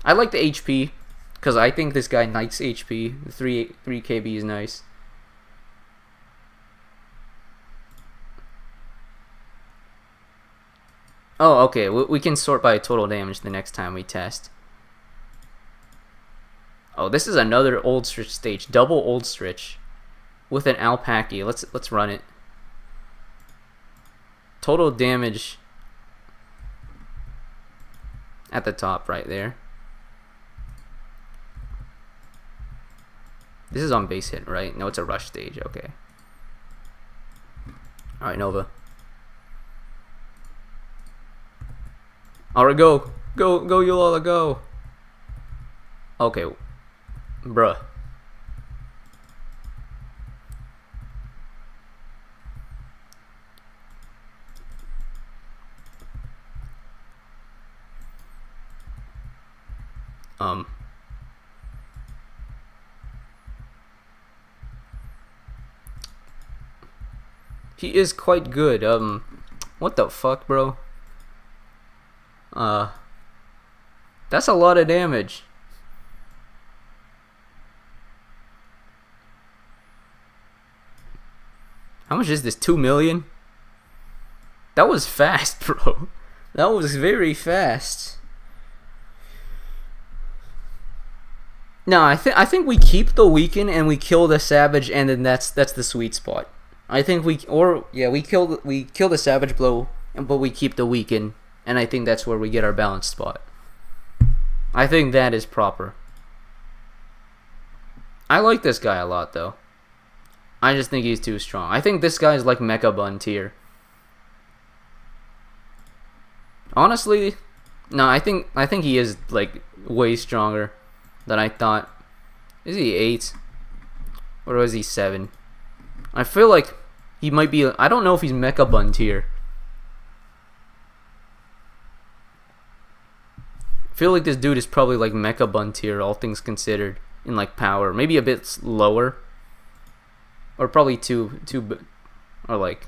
I like the HP because I think this guy knights HP. 3 KB is nice. Oh, okay. We can sort by total damage the next time we test. Oh, this is another old stretch stage. Double old stretch with an alpaca. Let's run it. Total damage at the top right there. This is on base hit, right? No, it's a rush stage. Okay. Alright, Nova. Alright, go, Ulala, go. Okay, bruh. He is quite good. What the fuck, bro? That's a lot of damage. How much is this? 2 million? That was fast, bro. That was very fast. No, I think we keep the weaken and we kill the savage, and then that's the sweet spot. I think we kill the savage blow, but we keep the weaken, and I think that's where we get our balanced spot. I think that is proper. I like this guy a lot though. I just think he's too strong. I think this guy is like Mecca Bun tier. Honestly, no, I think he is like way stronger than I thought. Is he 8? Or is he 7? I feel like he might be. I don't know if he's Mecca Bun tier. I feel like this dude is probably like Mecca Bun tier, all things considered, in like power. Maybe a bit lower. Or probably two, or like.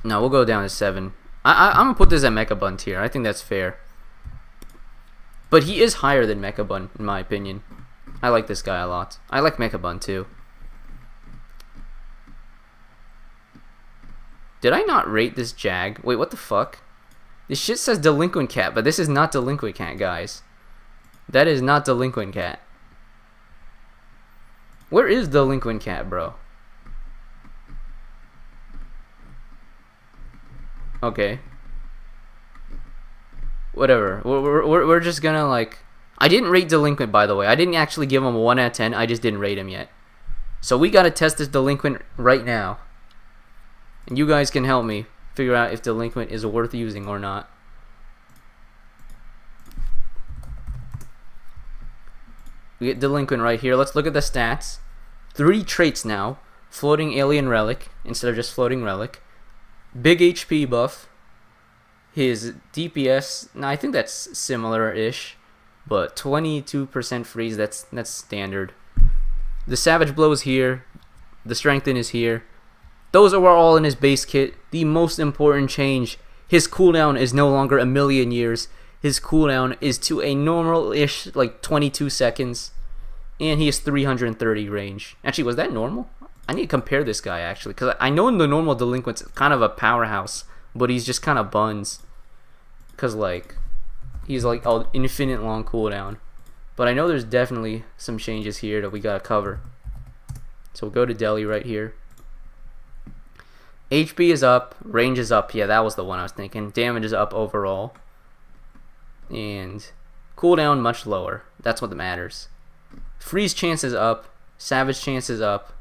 No, we'll go down to 7. I'm gonna put this at Mecca Bun tier. I think that's fair. But he is higher than Mecca Bun, in my opinion. I like this guy a lot. I like Mecca Bun too. Did I not rate this Jag? Wait, what the fuck? This shit says Delinquent Cat, but this is not Delinquent Cat, guys. That is not Delinquent Cat. Where is Delinquent Cat, bro? Okay. Whatever. We're just gonna like. I didn't rate Delinquent, by the way. I didn't actually give him a 1 out of 10. I just didn't rate him yet. So we gotta test this Delinquent right now. And you guys can help me figure out if Delinquent is worth using or not. We get Delinquent right here. Let's look at the stats. 3 traits now. Floating Alien Relic instead of just Floating Relic. Big HP buff. His DPS, now I think that's similar-ish, but 22% freeze, that's standard. The Savage Blow is here. The Strengthen is here. Those are all in his base kit. The most important change, his cooldown is no longer a million years. His cooldown is to a normal-ish, like 22 seconds. And he has 330 range. Actually, was that normal? I need to compare this guy, actually. Because I know in the normal Delinquent's kind of a powerhouse. But he's just kind of buns. Because, like, he's like infinite long cooldown. But I know there's definitely some changes here that we got to cover. So we'll go to Deli right here. HP is up. Range is up. Yeah, that was the one I was thinking. Damage is up overall. And cooldown much lower. That's what matters. Freeze chance is up. Savage chance is up.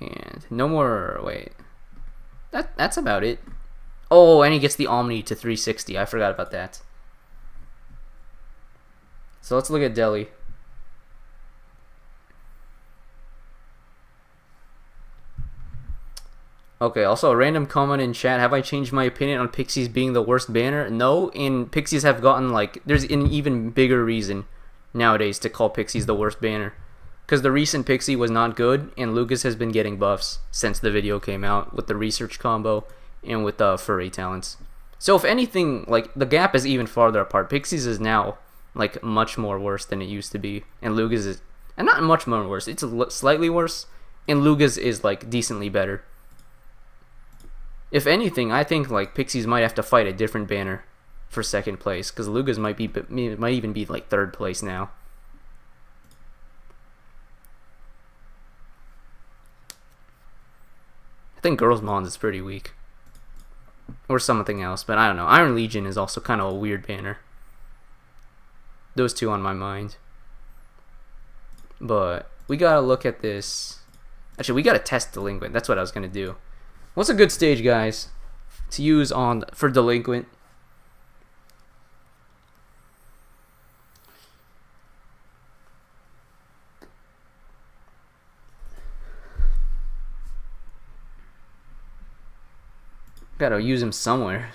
And no more. Wait. That's about it. Oh, and he gets the Omni to 360. I forgot about that. So let's look at Deli. Okay, also a random comment in chat. Have I changed my opinion on Pixies being the worst banner? No, and Pixies have gotten like there's an even bigger reason nowadays to call Pixies the worst banner. Because the recent Pixie was not good, and Lucas has been getting buffs since the video came out with the research combo and with the furry talents. So if anything, like the gap is even farther apart. Pixies is now like much more worse than it used to be, and Lucas is, and not much more worse. It's slightly worse, and Lucas is like decently better. If anything, I think like Pixies might have to fight a different banner for second place, because Lucas might even be like third place now. I think Girls Mons is pretty weak, or something else, but I don't know. Iron Legion is also kind of a weird banner. Those two on my mind. But we gotta look at this. Actually, we gotta test Delinquent. That's what I was gonna do. What's a good stage, guys, to use for Delinquent? Gotta use him somewhere.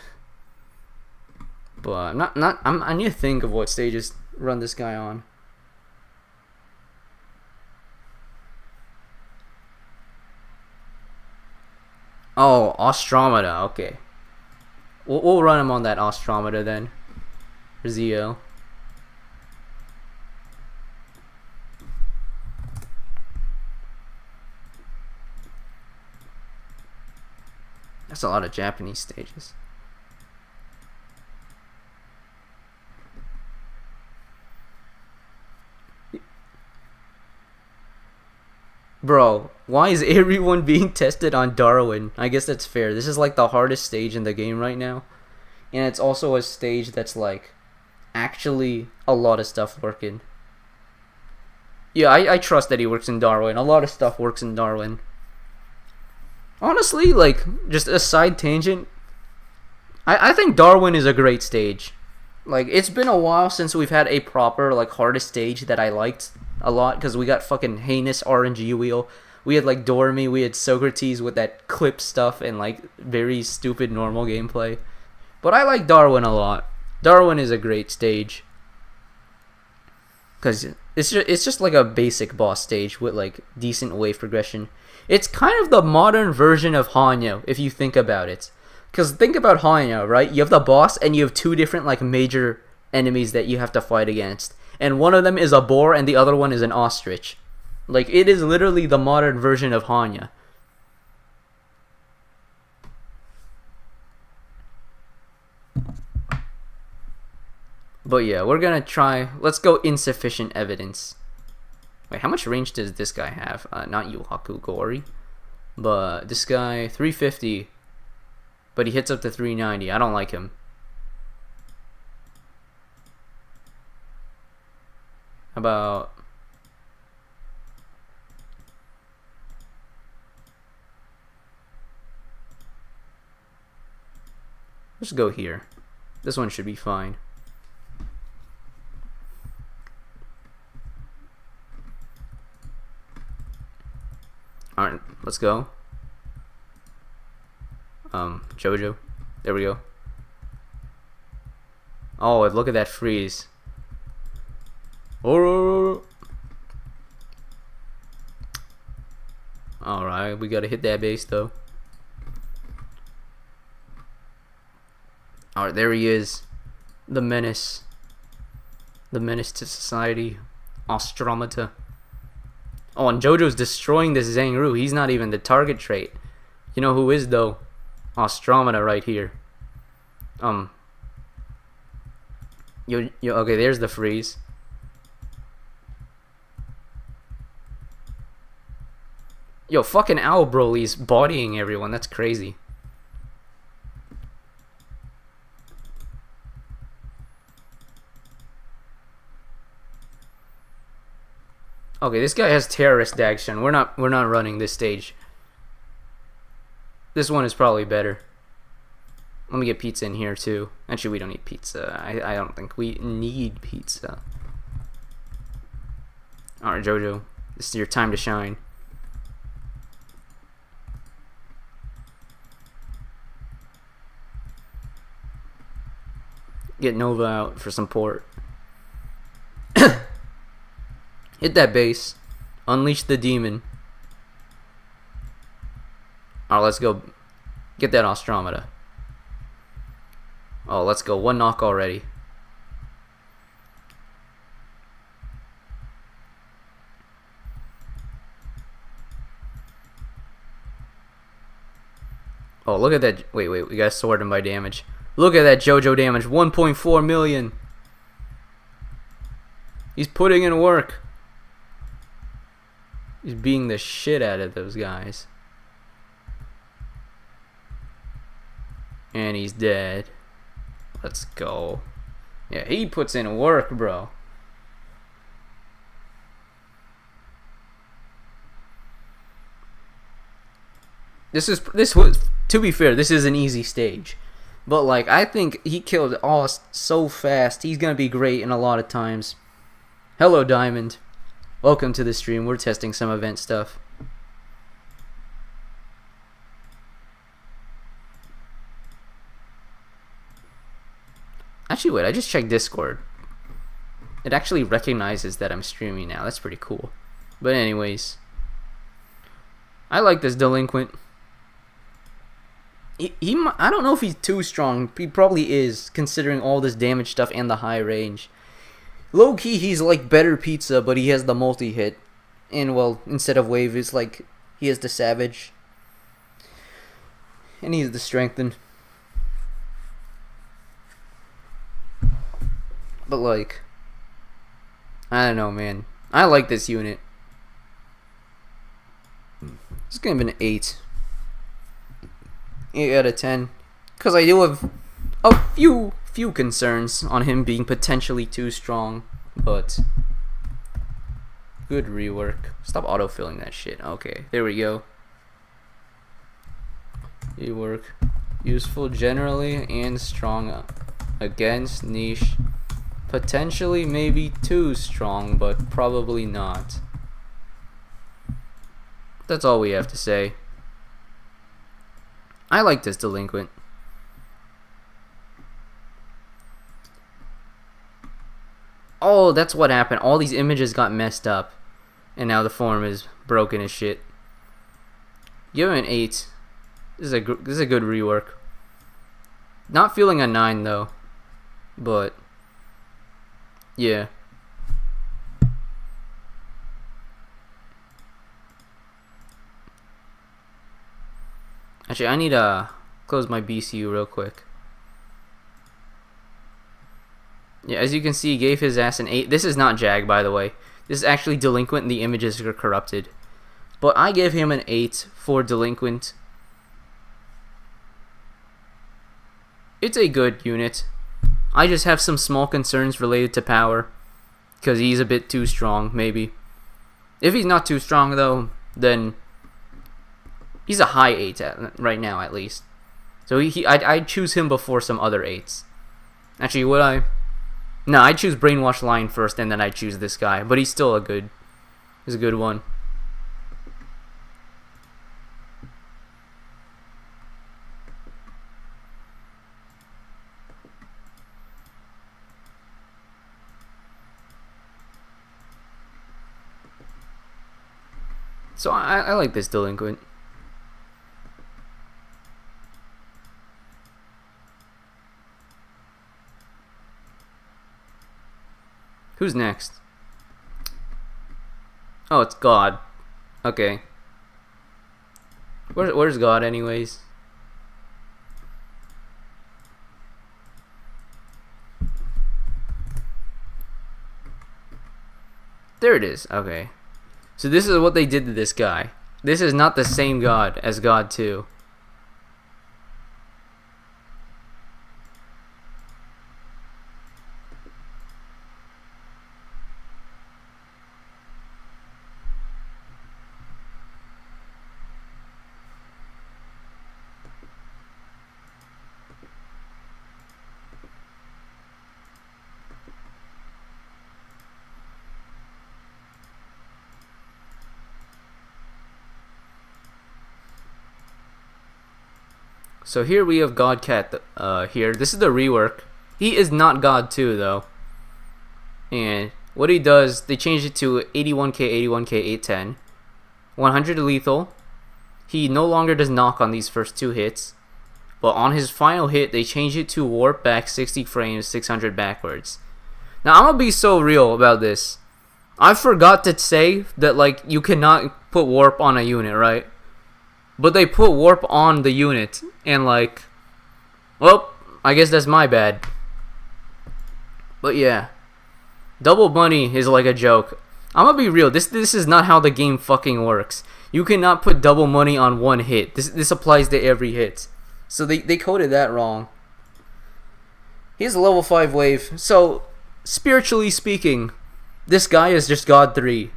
But I need to think of what stages run this guy on. Oh, Ostromata, okay. We'll run him on that Ostromata then. Zio. That's a lot of Japanese stages. Bro, why is everyone being tested on Darwin? I guess that's fair. This is like the hardest stage in the game right now. And it's also a stage that's like actually a lot of stuff working. Yeah, I trust that he works in Darwin. A lot of stuff works in Darwin. Honestly, like, just a side tangent, I think Darwin is a great stage. Like, it's been a while since we've had a proper, like, hardest stage that I liked a lot, because we got fucking heinous RNG wheel. We had, like, Dormy, we had Socrates with that clip stuff and, like, very stupid normal gameplay. But I like Darwin a lot. Darwin is a great stage. Because it's just like a basic boss stage with, like, decent wave progression. It's kind of the modern version of Hanyo, if you think about it. Because think about Hanyo, right? You have the boss, and you have two different, like, major enemies that you have to fight against. And one of them is a boar, and the other one is an ostrich. Like, it is literally the modern version of Hanyo. But yeah, we're gonna try. Let's go insufficient evidence. Wait, how much range does this guy have? Not Yuhaku Gori, but this guy 350, but he hits up to 390. I don't like him. How about let's go here. This one should be fine. Alright, let's go. Jojo. There we go. Oh, look at that freeze. Oh. Alright, we gotta hit that base though. Alright, there he is. The menace. The menace to society. Ostromata. Oh, and Jojo's destroying this Zangru. He's not even the target trait. You know who is, though? Ostromata right here. Okay, there's the freeze. Yo, fucking Owl Broly's bodying everyone. That's crazy. Okay, this guy has terrorist action. We're not running this stage. This one is probably better. Let me get pizza in here too. Actually, we don't need pizza. I don't think we need pizza. Alright, Jojo. This is your time to shine. Get Nova out for some port. Hit that base. Unleash the demon. Alright, let's go. Get that Ostromata. Oh, let's go. One knock already. Oh, look at that. Wait, we gotta sort him by damage. Look at that JoJo damage. 1.4 million. He's putting in work. He's beating the shit out of those guys. And he's dead. Let's go. Yeah, he puts in work, bro. This was, to be fair, this is an easy stage. But like, I think he killed all so fast. He's gonna be great in a lot of times. Hello, Diamond. Welcome to the stream. We're testing some event stuff. Actually, wait, I just checked Discord. It actually recognizes that I'm streaming now. That's pretty cool. But anyways, I like this Delinquent. I don't know if he's too strong. He probably is, considering all this damage stuff and the high range. Low key, he's like better Pizza, but he has the multi-hit. And well, instead of wave, it's like he has the Savage. And he's the Strengthened. But like, I don't know, man. I like this unit. It's gonna be an 8. 8 out of 10. Because I do have a few concerns on him being potentially too strong. But good rework. Stop autofilling that shit. Okay, there we go. Rework. Useful generally and strong against niche. Potentially maybe too strong, but probably not. That's all we have to say. I like this Delinquent. Oh, that's what happened. All these images got messed up. And now the form is broken as shit. Give him an 8. This is a good rework. Not feeling a 9 though. But yeah. Actually, I need to close my BCU real quick. Yeah, as you can see, he gave his ass an 8. This is not Jag, by the way. This is actually Delinquent and the images are corrupted. But I give him an 8 for Delinquent. It's a good unit. I just have some small concerns related to power. Because he's a bit too strong, maybe. If he's not too strong, though, then he's a high 8 right now, at least. So I'd choose him before some other 8s. Actually, would I? No, I'd choose Brainwash Line first, and then I'd choose this guy. But he's still he's a good one. So I like this Delinquent. Who's next? Oh, it's God. Okay. Where's God anyways? There it is. Okay. So this is what they did to this guy. This is not the same God as God 2. So here we have God Cat here. This is the rework. He is not God 2 though. And what he does, they changed it to 81k, 81k, 810. 100 lethal. He no longer does knock on these first 2 hits. But on his final hit, they changed it to warp back 60 frames, 600 backwards. Now, I'm gonna be so real about this. I forgot to say that, like, you cannot put warp on a unit, right? But they put warp on the unit, and, like, well, I guess that's my bad. But yeah, double money is like a joke. I'm gonna be real. This is not how the game fucking works. You cannot put double money on one hit. This applies to every hit. So they coded that wrong. He's a level 5 wave. So spiritually speaking, this guy is just God 3.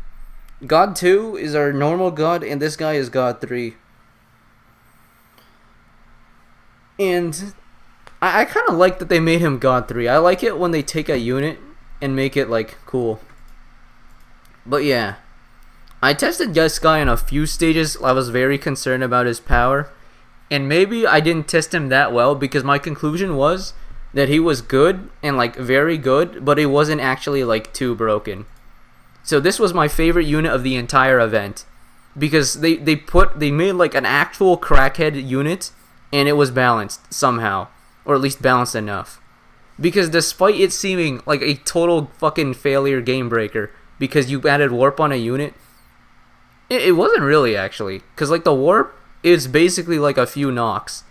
God 2 is our normal God, and this guy is God 3. And I kind of like that they made him God 3. I like it when they take a unit and make it, like, cool. But yeah, I tested this guy in a few stages. I was very concerned about his power. And maybe I didn't test him that well because my conclusion was that he was good and, like, very good, but he wasn't actually, like, too broken. So this was my favorite unit of the entire event because they made, like, an actual crackhead unit, and it was balanced somehow, or at least balanced enough. Because despite it seeming like a total fucking failure game breaker because you added warp on a unit, it wasn't really, actually. Because, like, the warp is basically like a few knocks.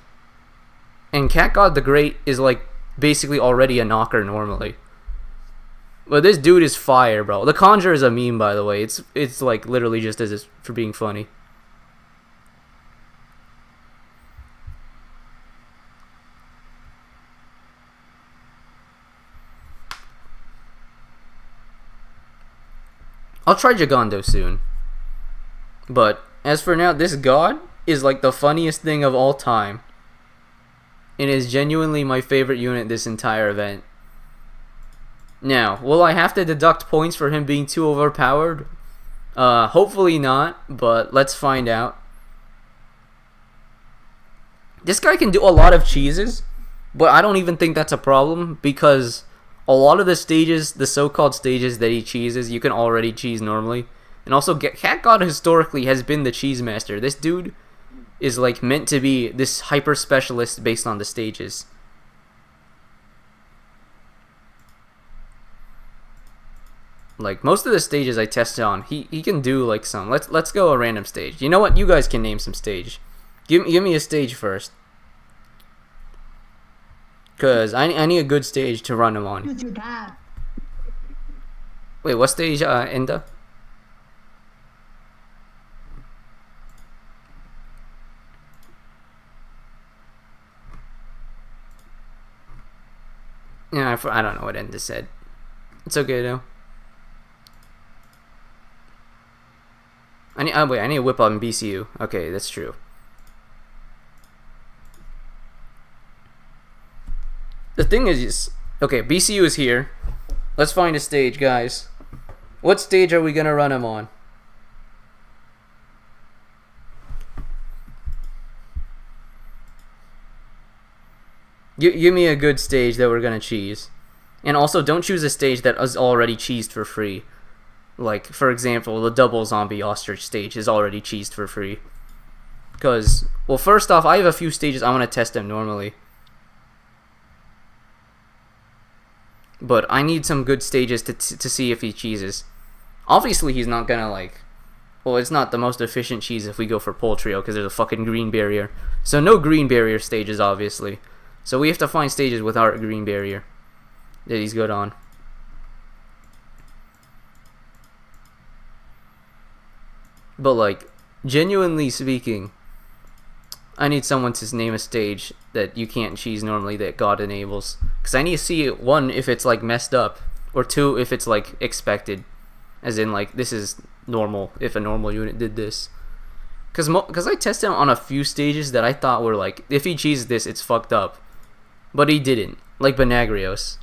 And Cat God the Great is, like, basically already a knocker normally. But this dude is fire, bro. The Conjure is a meme, by the way. It's like literally just as for being funny. I'll try Gigando soon. But as for now, this god is like the funniest thing of all time. It is genuinely my favorite unit this entire event. Now, will I have to deduct points for him being too overpowered? Hopefully not, but let's find out. This guy can do a lot of cheeses, but I don't even think that's a problem because a lot of the stages, the so-called stages that he cheeses, you can already cheese normally. And also, Cat God historically has been the cheese master. This dude is, like, meant to be this hyper specialist based on the stages. Like, most of the stages I tested on, he can do, like, some. Let's go a random stage. You know what? You guys can name some stage. Give me a stage first. Cause I need a good stage to run him on. Who's your dad? Wait, what stage, Enda? Yeah, I don't know what Enda said. It's okay though. I need to whip on BCU. Okay, that's true. The thing is, okay, BCU is here. Let's find a stage, guys. What stage are we gonna run him on? Give me a good stage that we're gonna cheese. And also, don't choose a stage that is already cheesed for free. Like, for example, the double zombie ostrich stage is already cheesed for free. Because, well, first off, I have a few stages I want to test him normally. But I need some good stages to see if he cheeses. Obviously, he's not gonna, like... Well, it's not the most efficient cheese if we go for Poultrio, because there's a fucking green barrier. So no green barrier stages, obviously. So we have to find stages without a green barrier that he's good on. But, like, genuinely speaking, I need someone to name a stage that you can't cheese normally that God enables. Because I need to see, one, if it's, like, messed up, or two, if it's, like, expected. As in, like, this is normal, if a normal unit did this. Because I tested him on a few stages that I thought were, like, if he cheesed this, it's fucked up. But he didn't. Like Benagrios.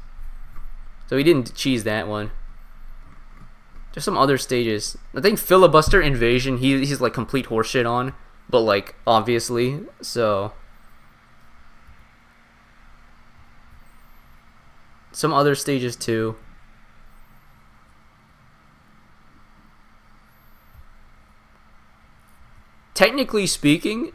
So he didn't cheese that one. There's some other stages. I think Filibuster Invasion, he's like complete horseshit on. But, like, obviously. So Some other stages too. Technically speaking,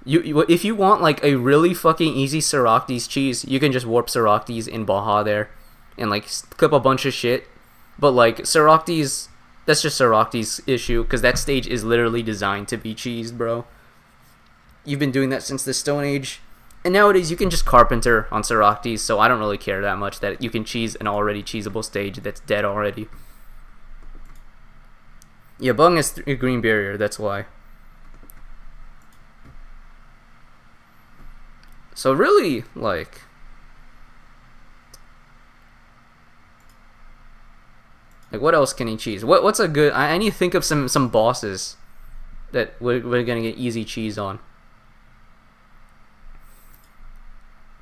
if you want like a really fucking easy Soroctes cheese, you can just warp Soroctes in Baja there, and like clip a bunch of shit. But like Soroctes, that's just Soroctes' issue because that stage is literally designed to be cheesed, bro. You've been doing that since the Stone Age, and nowadays you can just carpenter on Soroctes, so I don't really care that much that you can cheese an already cheesable stage that's dead already. Yeah, Bung has a green barrier, that's why. So really, like, what else can he cheese? What's a good? I need to think of some bosses that we're gonna get easy cheese on.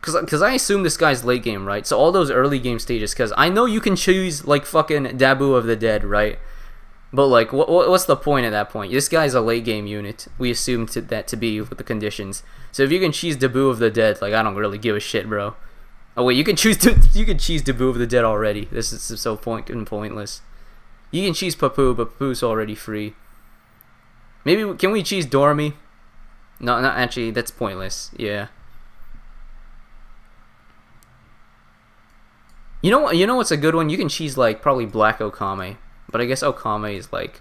Cause I assume this guy's late game, right? So all those early game stages, cause I know you can choose like fucking Dabu of the Dead, right? But like, what's the point at that point? This guy's a late game unit. We assume that to be with the conditions. So if you can cheese Dabu of the Dead, like I don't really give a shit, bro. Oh wait, you can cheese Dabu of the Dead already. This is so pointless. You can cheese Papu, but Papu's already free. Maybe can we cheese Dormy? No, not actually. That's pointless. Yeah. You know what's a good one? You can cheese like probably Black Okame. But I guess Okame is like...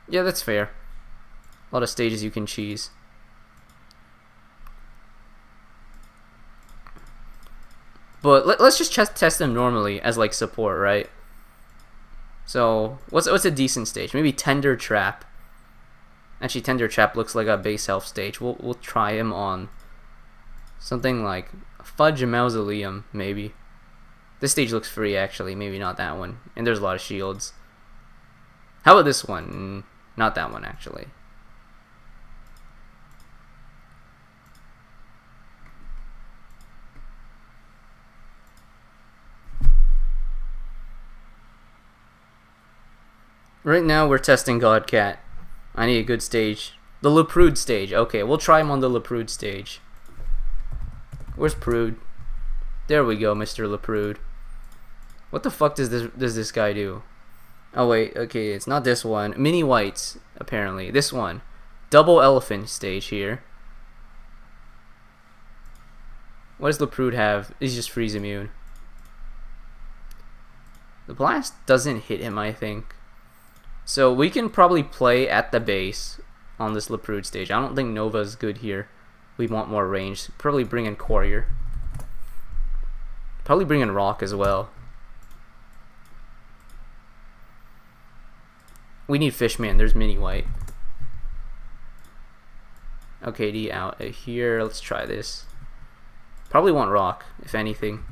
Yeah, that's fair. A lot of stages you can cheese. But let's just test them normally as like support, right? So, what's a decent stage? Maybe Tender Trap. Actually, Tender Trap looks like a base health stage. We'll try him on something like Fudge Mausoleum, maybe. This stage looks free, actually. Maybe not that one. And there's a lot of shields. How about this one? Not that one, actually. Right now, we're testing God Cat. I need a good stage. The Leprude stage. Okay, we'll try him on the Leprude stage. Where's Prude? There we go, Mr. Leprude. What the fuck does this guy do? Oh wait, okay, it's not this one. Mini Whites, apparently. This one. Double Elephant stage here. What does Leprude have? He's just freeze immune. The blast doesn't hit him, I think. So we can probably play at the base on this Leprude stage. I don't think Nova's good here. We want more range. Probably bring in Courier. Probably bring in Rock as well. We need Fishman. There's Mini White. Okay, D out here. Let's try this. Probably want Rock, if anything.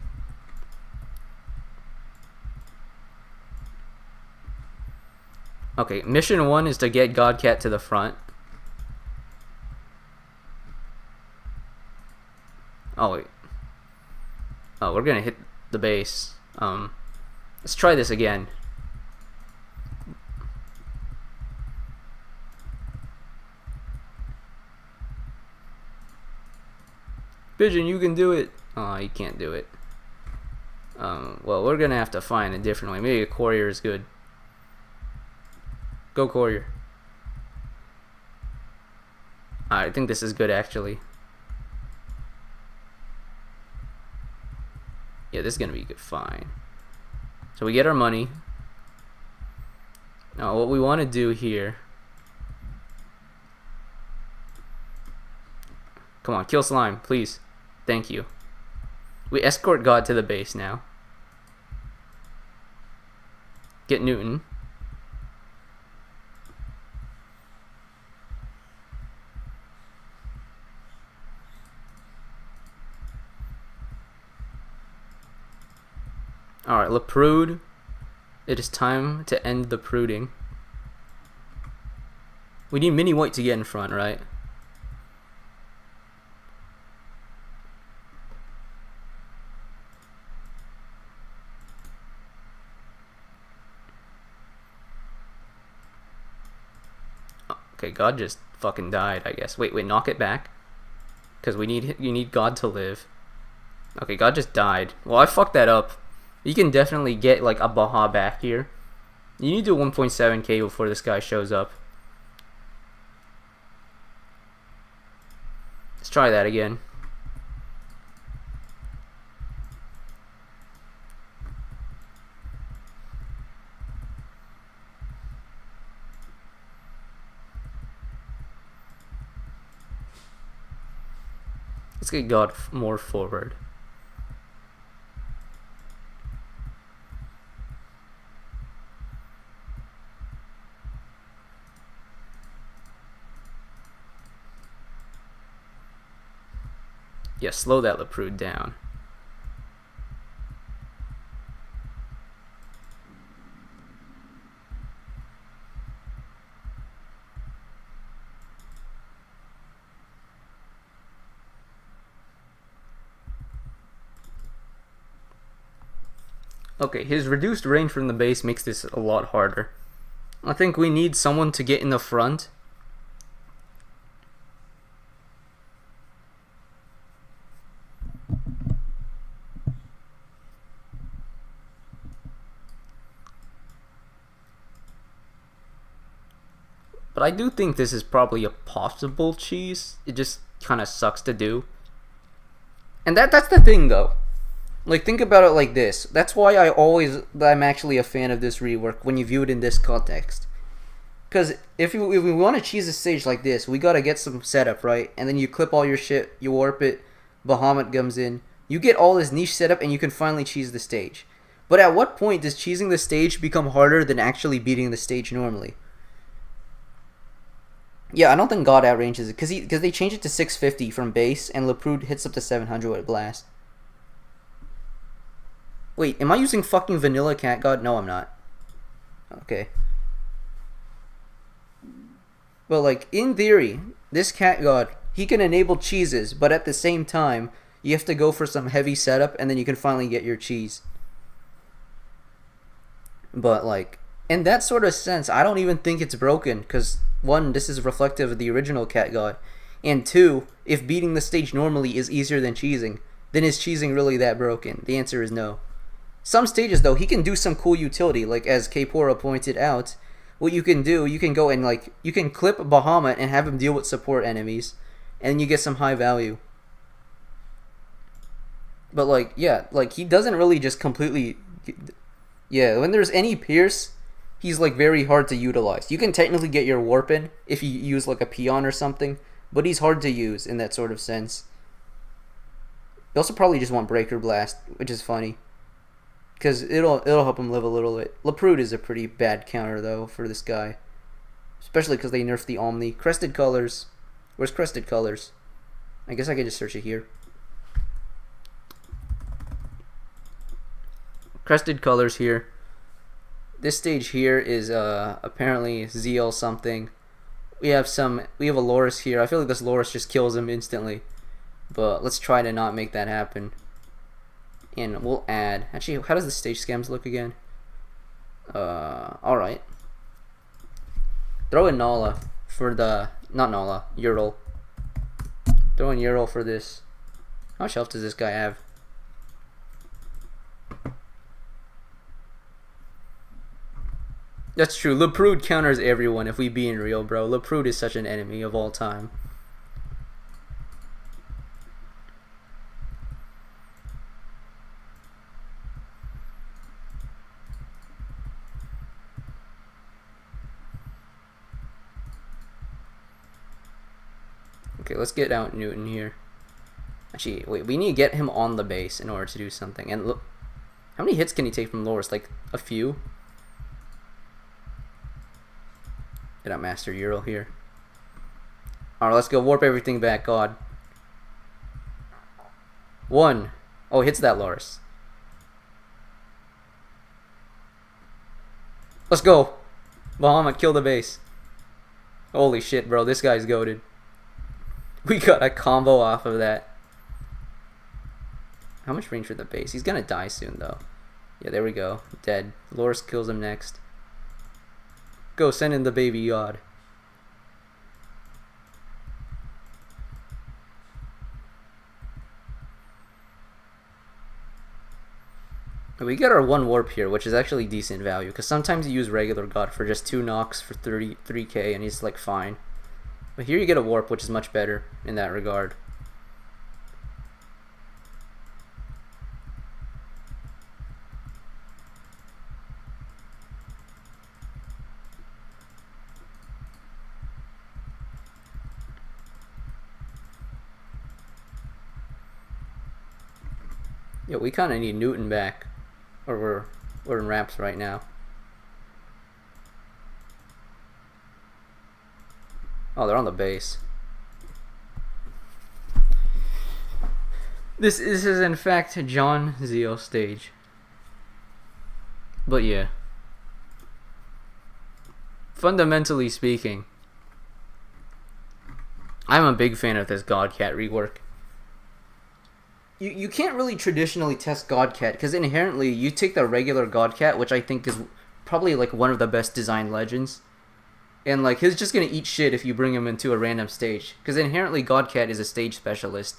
Okay, mission 1 is to get Godcat to the front. Oh wait. Oh, we're gonna hit the base. Let's try this again. Pigeon, you can do it. Oh, you can't do it. Well, we're gonna have to find a different way. Maybe a Courier is good. Go Courier. I think this is good, actually. Yeah, this is gonna be good. Fine. So we get our money. Now, what we want to do here... Come on, kill Slime, please. Thank you. We escort God to the base now. Get Newton. Alright, Leprude. It is time to end the pruding. We need Mini White to get in front, right? Okay, God just fucking died, I guess. Wait, knock it back. Because you need God to live. Okay, God just died. Well, I fucked that up. You can definitely get like a Baha back here. You need to do 1.7k before this guy shows up. Let's try that again. Let's get God more forward. Yeah, slow that Leprude down. Okay, his reduced range from the base makes this a lot harder. I think we need someone to get in the front. But I do think this is probably a possible cheese. It just kind of sucks to do. And that's the thing though. Like, think about it like this. That's why I'm actually a fan of this rework when you view it in this context. Because if we want to cheese a stage like this, we gotta get some setup, right? And then you clip all your shit, you warp it, Bahamut comes in, you get all this niche setup, and you can finally cheese the stage. But at what point does cheesing the stage become harder than actually beating the stage normally? Yeah, I don't think God outranges it, because they changed it to 650 from base, and Leprude hits up to 700 with Blast. Wait, am I using fucking Vanilla Cat God? No, I'm not. Okay. Well, like, in theory, this Cat God, he can enable cheeses, but at the same time, you have to go for some heavy setup, and then you can finally get your cheese. But, like, in that sort of sense, I don't even think it's broken, because, one, this is reflective of the original Cat God, and two, if beating the stage normally is easier than cheesing, then is cheesing really that broken? The answer is no. Some stages, though, he can do some cool utility, like as Kpora pointed out. What you can do, you can go and, like, you can clip Bahamut and have him deal with support enemies, and you get some high value. But, like, yeah, like, he doesn't really just completely... Yeah, when there's any Pierce, he's, like, very hard to utilize. You can technically get your Warp in if you use, like, a Peon or something, but he's hard to use in that sort of sense. You also probably just want Breaker Blast, which is funny. Because it'll help him live a little bit. Leprude is a pretty bad counter, though, for this guy. Especially because they nerfed the Omni. Crested Colors. Where's Crested Colors? I guess I could just search it here. Crested Colors here. This stage here is apparently ZL something. We have a Loris here. I feel like this Loris just kills him instantly. But let's try to not make that happen. And we'll add... Actually, how does the stage scams look again? Alright. Throw in Nala for the... Not Nala, Ural. Throw in Ural for this. How much health does this guy have? That's true. Leprude counters everyone if we being real, bro. Leprude is such an enemy of all time. Okay, let's get out Newton here. Actually, wait, we need to get him on the base in order to do something. And look, how many hits can he take from Loris? Like, a few? Get out Master Ural here. Alright, let's go warp everything back, God. 1. Oh, hits that Loris. Let's go. Bahamut, kill the base. Holy shit, bro. This guy's goated. We got a combo off of that. How much range for the base? He's gonna die soon, though. Yeah, there we go. Dead. Loris kills him next. Go, send in the baby god. We get our 1 warp here, which is actually decent value, because sometimes you use regular God for just 2 knocks for 33k, and he's like fine. But here you get a warp, which is much better in that regard. Yeah, we kind of need Newton back, or we're in ramps right now. Oh, they're on the base. This is in fact John Zio stage. But yeah. Fundamentally speaking, I'm a big fan of this God Cat rework. You can't really traditionally test God Cat because inherently you take the regular God Cat, which I think is probably like one of the best designed legends, and like he's just gonna eat shit if you bring him into a random stage because inherently God Cat is a stage specialist.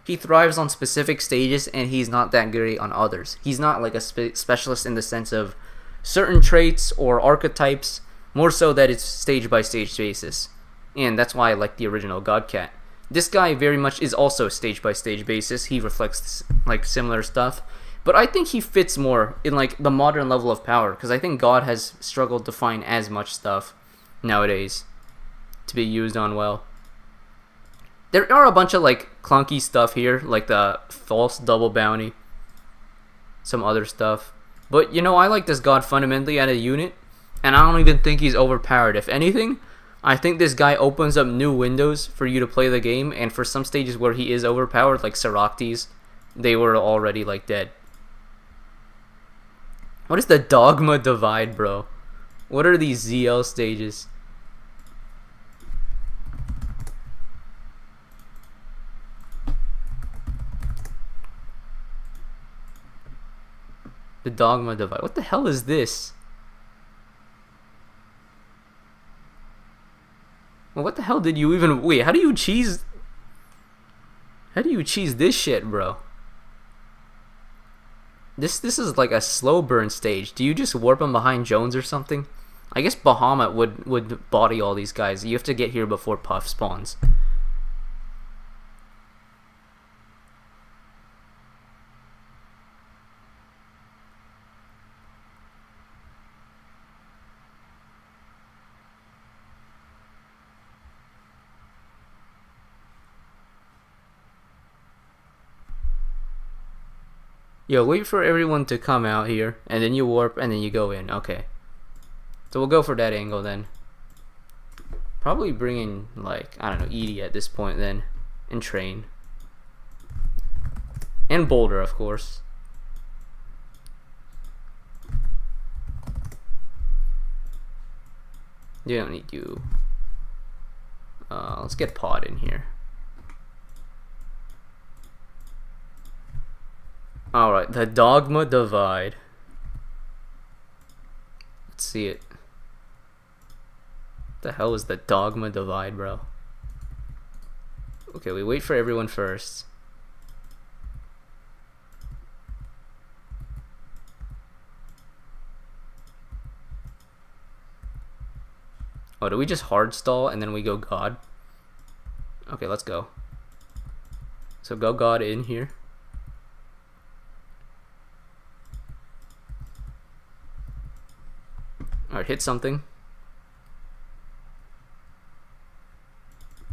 He thrives on specific stages and he's not that great on others. He's not like a specialist in the sense of certain traits or archetypes, more so that it's stage by stage basis, and that's why I like the original God Cat. This guy very much is also stage by stage basis. He reflects like similar stuff, but I think he fits more in like the modern level of power because I think God has struggled to find as much stuff nowadays to be used on well. There are a bunch of like clunky stuff here, like the false double bounty, some other stuff, but you know, I like this God fundamentally at a unit, and I don't even think he's overpowered. If anything, I think this guy opens up new windows for you to play the game, and for some stages where he is overpowered, like Soractes, they were already like dead. What is the Dogma Divide, bro? What are these ZL stages? The Dogma Divide. What the hell is this? Well, what the hell did you even... Wait, how do you cheese... How do you cheese this shit, bro? This is like a slow burn stage. Do you just warp him behind Jones or something? I guess Bahamut would body all these guys. You have to get here before Puff spawns. Yo, wait for everyone to come out here, and then you warp, and then you go in. Okay. So we'll go for that angle then. Probably bring in, like, I don't know, Edie at this point then, and Train. And Boulder, of course. You don't need you. Let's get Pod in here. Alright, the Dogma Divide. Let's see it. What the hell is the Dogma Divide, bro? Okay, we wait for everyone first. Oh, do we just hard stall and then we go God? Okay, let's go. So go God in here. Alright, hit something.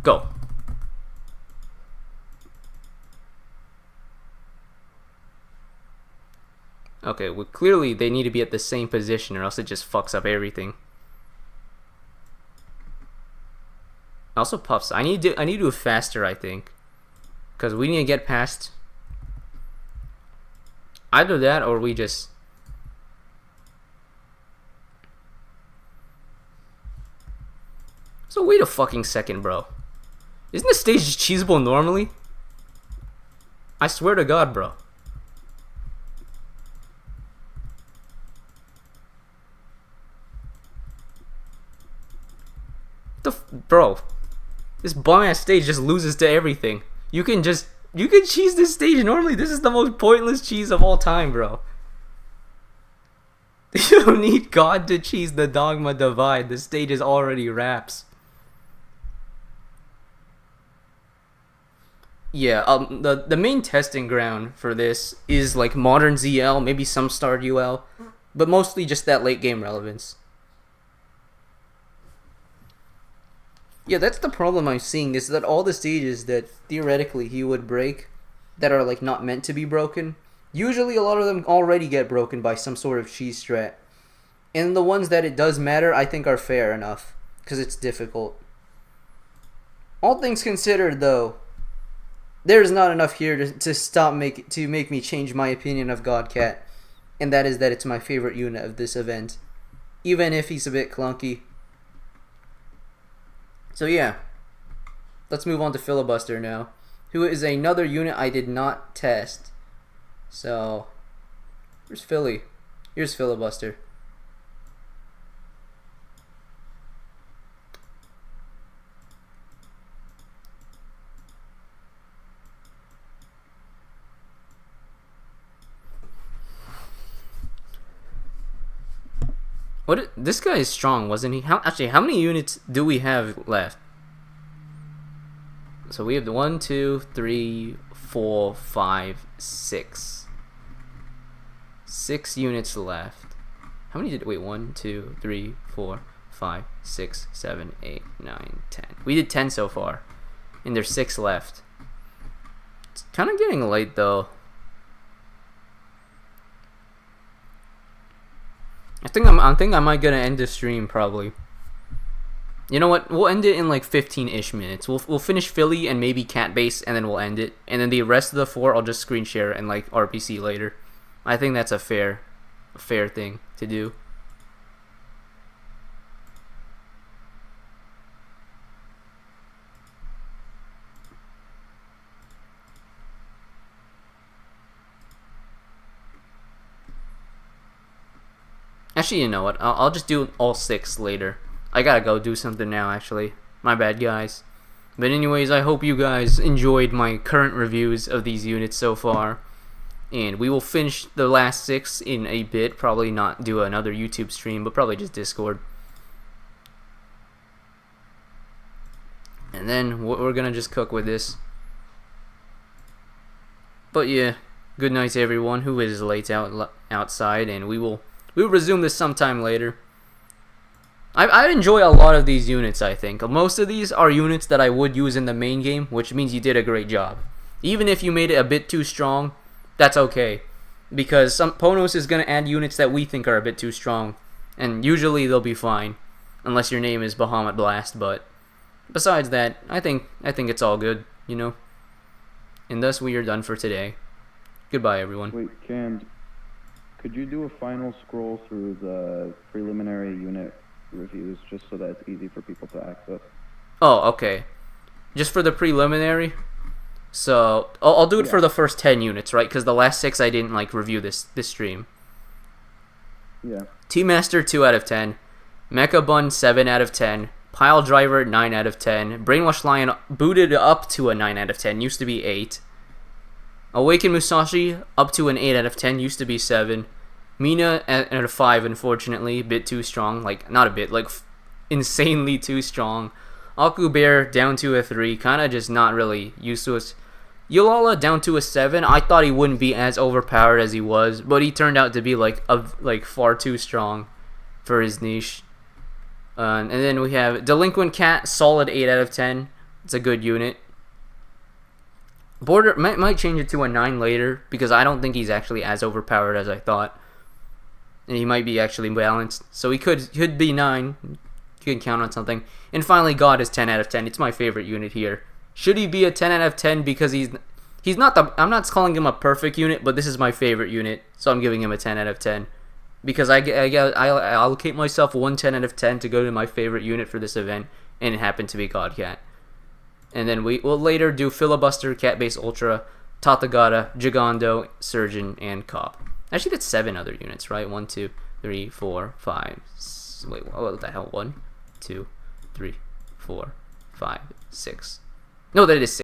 Go. Okay, well, clearly they need to be at the same position or else it just fucks up everything. Also Puffs. I need to do it faster, I think. Because we need to get past either that or we just... So wait a fucking second, bro. Isn't this stage just cheesable normally? I swear to God, bro. Bro, this bum ass stage just loses to everything. You can cheese this stage normally. This is the most pointless cheese of all time, bro. You don't need God to cheese the dogma divide. The stage is already wraps. Yeah, the main testing ground for this is like modern ZL, maybe some starred UL, but mostly just that late game relevance. Yeah, that's the problem I'm seeing, is that all the stages that theoretically he would break that are like not meant to be broken, usually a lot of them already get broken by some sort of cheese strat. And the ones that it does matter, I think, are fair enough, because it's difficult. All things considered, though, there's not enough here to make me change my opinion of Godcat, and that is that it's my favorite unit of this event, even if he's a bit clunky. So yeah, let's move on to Filibuster now, who is another unit I did not test. So, where's Philly? Here's Filibuster. This guy is strong, wasn't he? How many units do we have left? So we have 1, 2, 3, 4, 5, 6. 6 units left. How many did... Wait, 1, 2, 3, 4, 5, 6, 7, 8, 9, 10. We did 10 so far. And there's 6 left. It's kind of getting late, though. I think I might gonna end the stream probably. You know what? We'll end it in like 15-ish minutes. We'll finish Philly and maybe Cat Base, and then we'll end it. And then the rest of the 4 I'll just screen share and like RPC later. I think that's a fair thing to do. Actually, you know what? I'll just do all 6 later. I gotta go do something now, actually. My bad, guys. But anyways, I hope you guys enjoyed my current reviews of these units so far. And we will finish the last 6 in a bit. Probably not do another YouTube stream, but probably just Discord. And then we're gonna just cook with this. But yeah, good night to everyone who is late outside, and we'll resume this sometime later. I enjoy a lot of these units, I think. Most of these are units that I would use in the main game, which means you did a great job. Even if you made it a bit too strong, that's okay. Because some Ponos is going to add units that we think are a bit too strong. And usually they'll be fine. Unless your name is Bahamut Blast, but besides that, I think it's all good, you know. And thus we are done for today. Goodbye, everyone. Wait, Canned, could you do a final scroll through the preliminary unit reviews just so that it's easy for people to access? Oh, okay. Just for the preliminary? So, I'll do it for the first 10 units, right? Because the last 6 I didn't, like, review this stream. Yeah. T-Master, 2 out of 10. Mecca Bun, 7 out of 10. Pile Driver, 9 out of 10. Brainwash Lion booted up to a 9 out of 10. Used to be 8. Awaken Musashi, up to an 8 out of 10. Used to be 7. Mina at a 5, unfortunately. A bit too strong. Like, not a bit. Like, insanely too strong. Aku Bear, down to a 3. Kind of just not really used to us. Ulala, down to a 7. I thought he wouldn't be as overpowered as he was. But he turned out to be, like far too strong for his niche. And then we have Delinquent Cat, solid 8 out of 10. It's a good unit. Border might change it to a 9 later, because I don't think he's actually as overpowered as I thought. And he might be actually balanced. So he could be 9. You can count on something. And finally, God is 10 out of 10. It's my favorite unit here. Should he be a 10 out of 10? Because he's not I'm not calling him a perfect unit, but this is my favorite unit. So I'm giving him a 10 out of 10. Because I allocate myself 1 10 out of 10 to go to my favorite unit for this event. And it happened to be Godcat. And then we'll later do Filibuster, Cat Base Ultra, Tathagata, Gigando, Surgeon, and Cop. Actually, that's 7 other units, right? 1, 2, 3, 4, 5. Wait, what the hell? 1, 2, 3, 4, 5, 6. No, that is 6.